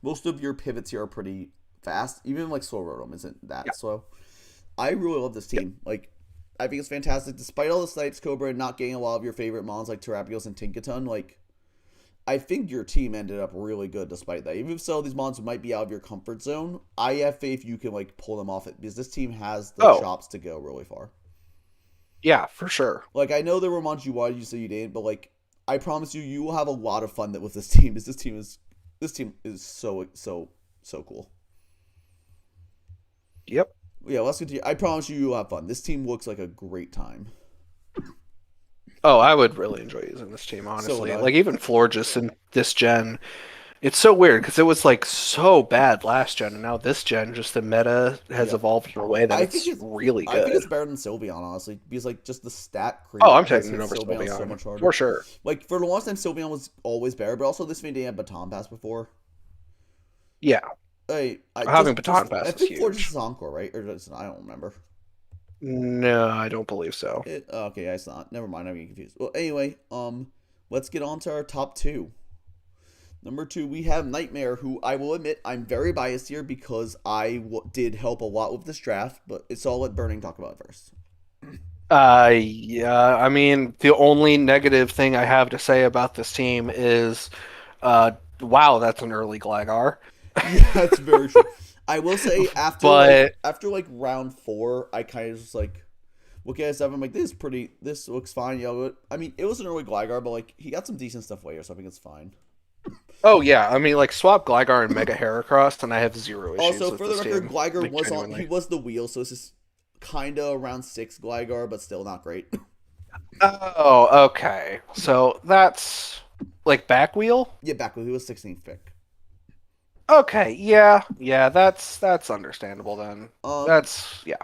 Most of your pivots here are pretty fast. Even like slow Rotom isn't that Yeah. slow. I really love this team. Like I think it's fantastic. Despite all the snipes, Cobra, and not getting a lot of your favorite mons like Terrapios and Tinkaton, like I think your team ended up really good despite that. Even if some of these mons might be out of your comfort zone, I have faith you can like pull them off it because this team has the Oh, chops to go really far. yeah, for sure. Like I know there were mons you wanted, you say you didn't, but like I promise you, you will have a lot of fun with this team. Because this team is so cool. Yep. Yeah, let's continue. I promise you, will have fun. This team looks like a great time. Oh, I would really enjoy using this team, So would honestly. I. Like even Florges in this gen, it's so weird because it was like so bad last gen, and now this gen, just the meta has Yeah, evolved in a way that I think it's it's really I think good. it's better than Sylveon honestly because like just the stat Oh, creep I'm has taking hit it over Sylveon so Sylveon much harder. for sure. Like for the longest time, Sylveon was always better, but also this thing didn't have Baton Pass before. Yeah, Hey, I having just Baton Pass I is think Forge huge. is Encore, right? Or just, I don't remember. No, I don't believe so. Okay, yeah, it's not. Never mind, I'm getting confused. Well, anyway, let's get on to our top 2. Number 2, we have Nightmare, who I will admit I'm very biased here because did help a lot with this draft, but it's all let Burning talk about it first. Yeah, I mean, the only negative thing I have to say about this team is, wow, that's an early Gligar. Yeah, that's very true. I will say But after like round 4, I kind of just like look at stuff. I'm like, this looks fine. Yeah, I mean, it was an early Gligar, but like he got some decent stuff later, so I think it's fine. oh yeah, I mean, like swap Gligar and Mega Heracross, and I have zero issues Also, with for the this record, team. Gligar Like was on. He genuinely. was the wheel, so it's just kind of around 6 Gligar, but still not great. Oh, okay. So that's like back wheel. Yeah, back when he was 16th pick. Okay, yeah, that's understandable then. Um, That's yeah,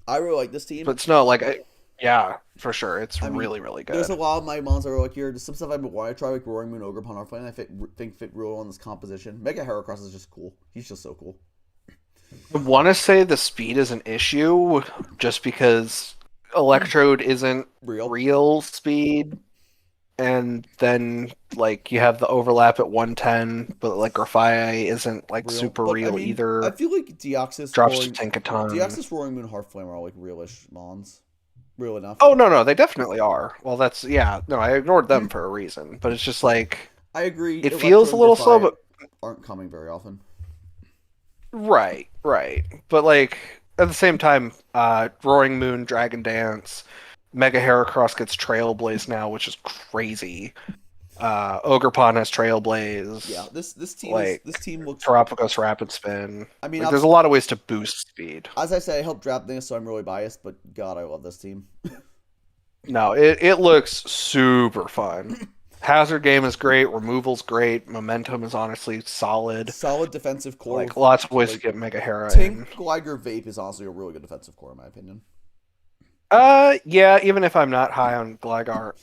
I really like this team. but it's no like yeah, for sure, it's I mean, really really there's good. a lot of my mons that are like here. There's some stuff I've been wanting to try, like Roaring Moon, Ogre, Pun, Flame. Think fit real well in this composition. Mega Heracross is just cool. He's just so cool. I want to say the speed is an issue just because Electrode isn't Real. real speed, and then like you have the overlap at 110, but like Grafai isn't like Real. super But I real mean, I either. feel like Drops to Tinkaton. Deoxys, Roaring Moon, Heartflame are all like realish mons. real enough. Oh no, no, they definitely are. Well, that's yeah. No, I ignored them for a reason, but it's just like I agree. it Electro feels a and little slow, Defy but aren't coming very often. right, right. But like at the same time, Roaring Moon, Dragon Dance, Mega Heracross gets Trailblaze now, which is crazy. Ogerpon has Yeah, Trailblaze. this team is Like this team looks. Terapagos Rapid Spin. I mean, Like there's a lot of ways to boost speed. as I said, I helped draft this, so I'm really biased. But God, I love this team. No, it looks super fun. Hazard game is great. Removal's great. Momentum is honestly solid. Solid defensive core. Like lots of ways to Like get Mega Hera Tink, in. Gligar, Vape is honestly a really good defensive core in my opinion. Yeah. Even if I'm not high on Gligar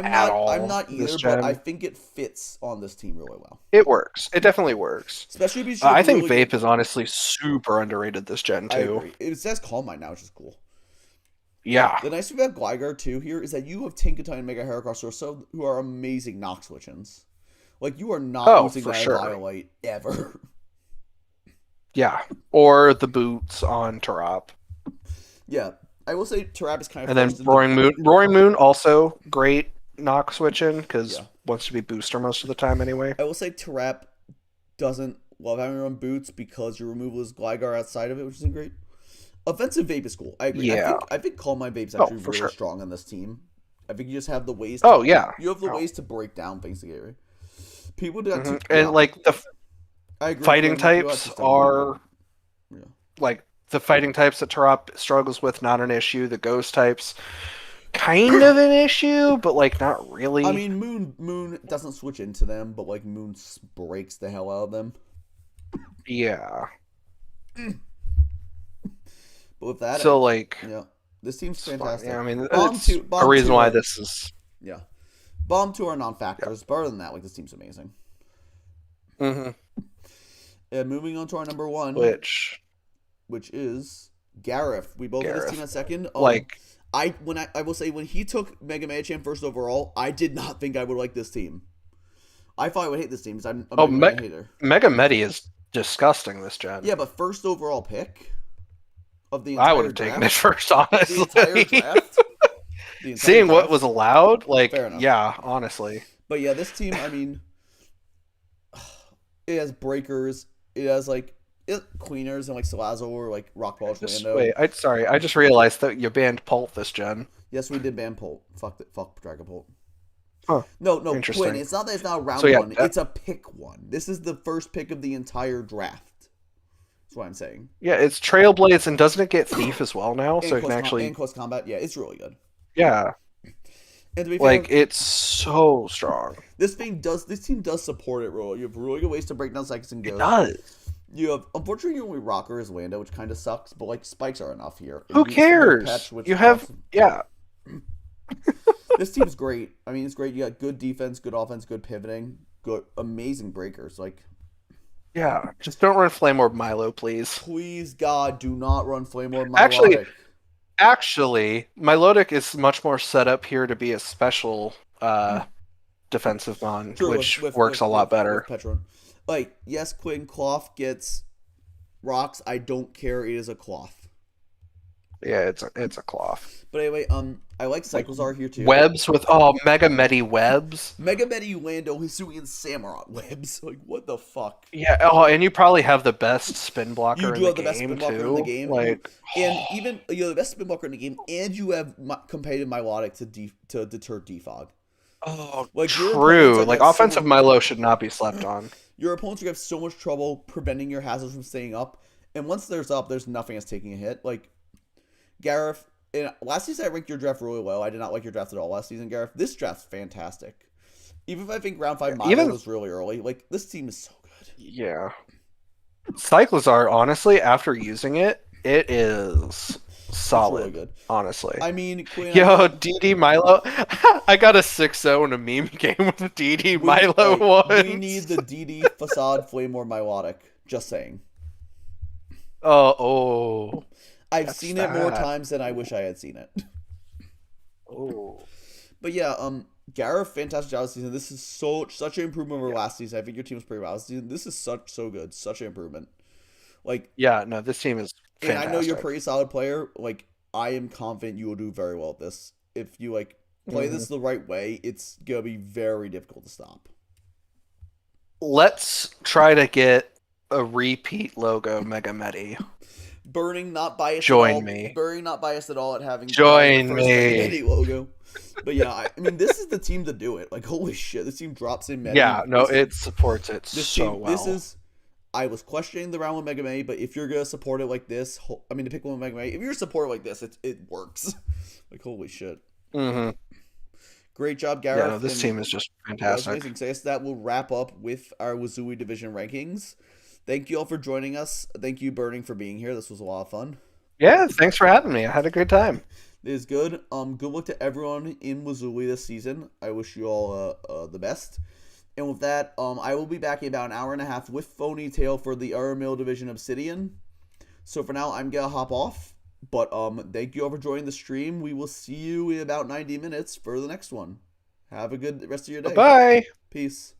at I'm all not this either, but I gen, think it fits on this team really well. it works. It definitely works. Especially because you have I a think really Vape good. is honestly super underrated this gen I too. agree. It says Calm Mind now, which is cool. Yeah. The nice thing about Gligar too here is that you have Tinkaton and Mega Heracross who are amazing Nox switch-ins. Like you are not Oh, losing for that sure. Violite ever. Yeah. Or the boots on Tarap. Yeah, I will say Tarap is kind of And then forced into. Roaring Moon. Roaring Moon also great knock switching because Yeah, wants to be booster most of the time anyway. I will say Tarap doesn't love having run boots because your removal is Gligar outside of it, which isn't great. Offensive Vape is cool. I agree. Yeah. I think Calm Mind Vape's Oh, actually for really sure. strong on this team. I think you just have the ways to Oh yeah. you have the Oh. ways to break down things to get right. People do that Hmm. too. And Yeah, like the I agree. fighting Quinn, people types actually step away, are yeah. like the fighting types that Tarap struggles with, not an issue. The ghost types, kind of an issue, but like not I really. mean, Moon doesn't switch into them, but like Moon breaks the hell out of them. Yeah. But with that, So like, yeah, this team's it's fun. fantastic. Yeah, I mean, Bomb it's two, a Bomb reason two why are this is. yeah, Bomb two are Yeah. non-factors. But other than that, like this team's amazing. Hmm. And moving on to our number one, Which is Gareth. We both had this team Gareth, at second. like, I will say when he took Mega Champ first overall, I did not think I would like this team. I thought I would hate this team because I'm a Mega Man hater. Mega Medi is disgusting this gen. Yeah, but first overall pick of the I would entire have taken it draft. first, The entire honestly. draft. The entire Seeing what draft. was allowed, like, Fair enough. yeah, honestly. But yeah, this team, I mean, it has breakers. It has like Queeners and like Salazzle or like Rock Ball Lando. Wait, I just realized that you banned Pult this gen. Yes, we did ban Polt. Fuck Dragon Polt. Huh. No, Interesting. Quinn. It's not that it's not a round So, yeah, one. It's a pick one. This is the first pick of the entire draft. That's what I'm saying. Yeah, it's Trailblaze, and doesn't it get Thief as well now? So it can actually, and close combat. Yeah, it's really good. yeah, And to be fair, like it's so strong. this team does support it. Really, you have really good ways to break down psychics and ghosts. It does. You have unfortunately your only rocker is Lando, which kind of sucks. But like spikes are enough here. Who cares? Patch, which You have, awesome. yeah. This team's great. I mean, it's great. You got good defense, good offense, good pivoting, good amazing breakers. Like, Yeah, just don't run Flame Orb Milo, please. please God, do not run Flame Orb Actually, Milotic. Milotic is much more set up here to be a special defensive mon, True, which works a lot better. With Petron. Like, yes, Quinn Cloth gets rocks. I don't care. It is a cloth. Yeah, it's a cloth. But anyway, I like Cyclezar here too. Webs with Mega Medi webs. Mega Medi Lando Hisui and Samurott webs. Like what the fuck? Yeah. Oh, and you probably have the best spin blocker You in do the have the game best spin blocker too. in the game. Like, and even you have the best spin blocker in the game, and you have competitive Milotic to deter defog. oh, Like, true. Like offensive Milo should not be slept on. Your opponents are gonna have so much trouble preventing your hazards from staying up, and once there's up, there's nothing that's taking a hit. Like Gareth, last season I ranked your draft really low. I did not like your draft at all last season, Gareth. This draft's fantastic. Even if I think round 5 Milo was really early, like this team is so good. Yeah. Cyclozar, honestly, after using it, it is solid. Really good. Honestly. I mean, Quinn, yo, DD Milo. I got a 6-0 in a meme game with DD Milo once. We need the DD Facade Flame or Milotic. Just saying. Oh. I've seen it more times than I wish I had seen it. Oh. But yeah, Gareth, fantastic job this season. This is such an improvement over last season. I think your team was pretty well last season. This is so good. Such an improvement. Like, yeah, no, this team is fantastic. And I know you're a pretty solid player. Like, I am confident you will do very well at this. If you like play Mhm. this the right way, it's gonna be very difficult to stop. Let's try to get a repeat logo Mega Medi. Burning not biased at Join all. me. Burning not biased at all at having your Join first Mega me. Medi logo. But yeah, I mean, this is the team to do it. Like, holy shit, this team drops in Medi. Yeah, no, it supports it This so team, this well. is. I was questioning the round with Mega Medi, but if you're gonna support it like this, I mean, to pick one with Mega Medi, if you're support it like this, it works. Like, holy shit. Hmm. Great job, Yeah, no, Gareth. this And team is just yeah, that was fantastic. amazing. So I guess that will wrap up with our Lazuli division rankings. Thank you all for joining us. Thank you, Burning, for being here. This was a lot of fun. Yeah, thanks for having me. I had a great time. It is good. Good luck to everyone in Lazuli this season. I wish you all the best. And with that, I will be back in about an hour and a half with Phony Tail for the Mill Division Obsidian. So for now, I'm gonna hop off. But thank you all for joining the stream. We will see you in about 90 minutes for the next one. Have a good rest of your Bye day. bye. Peace.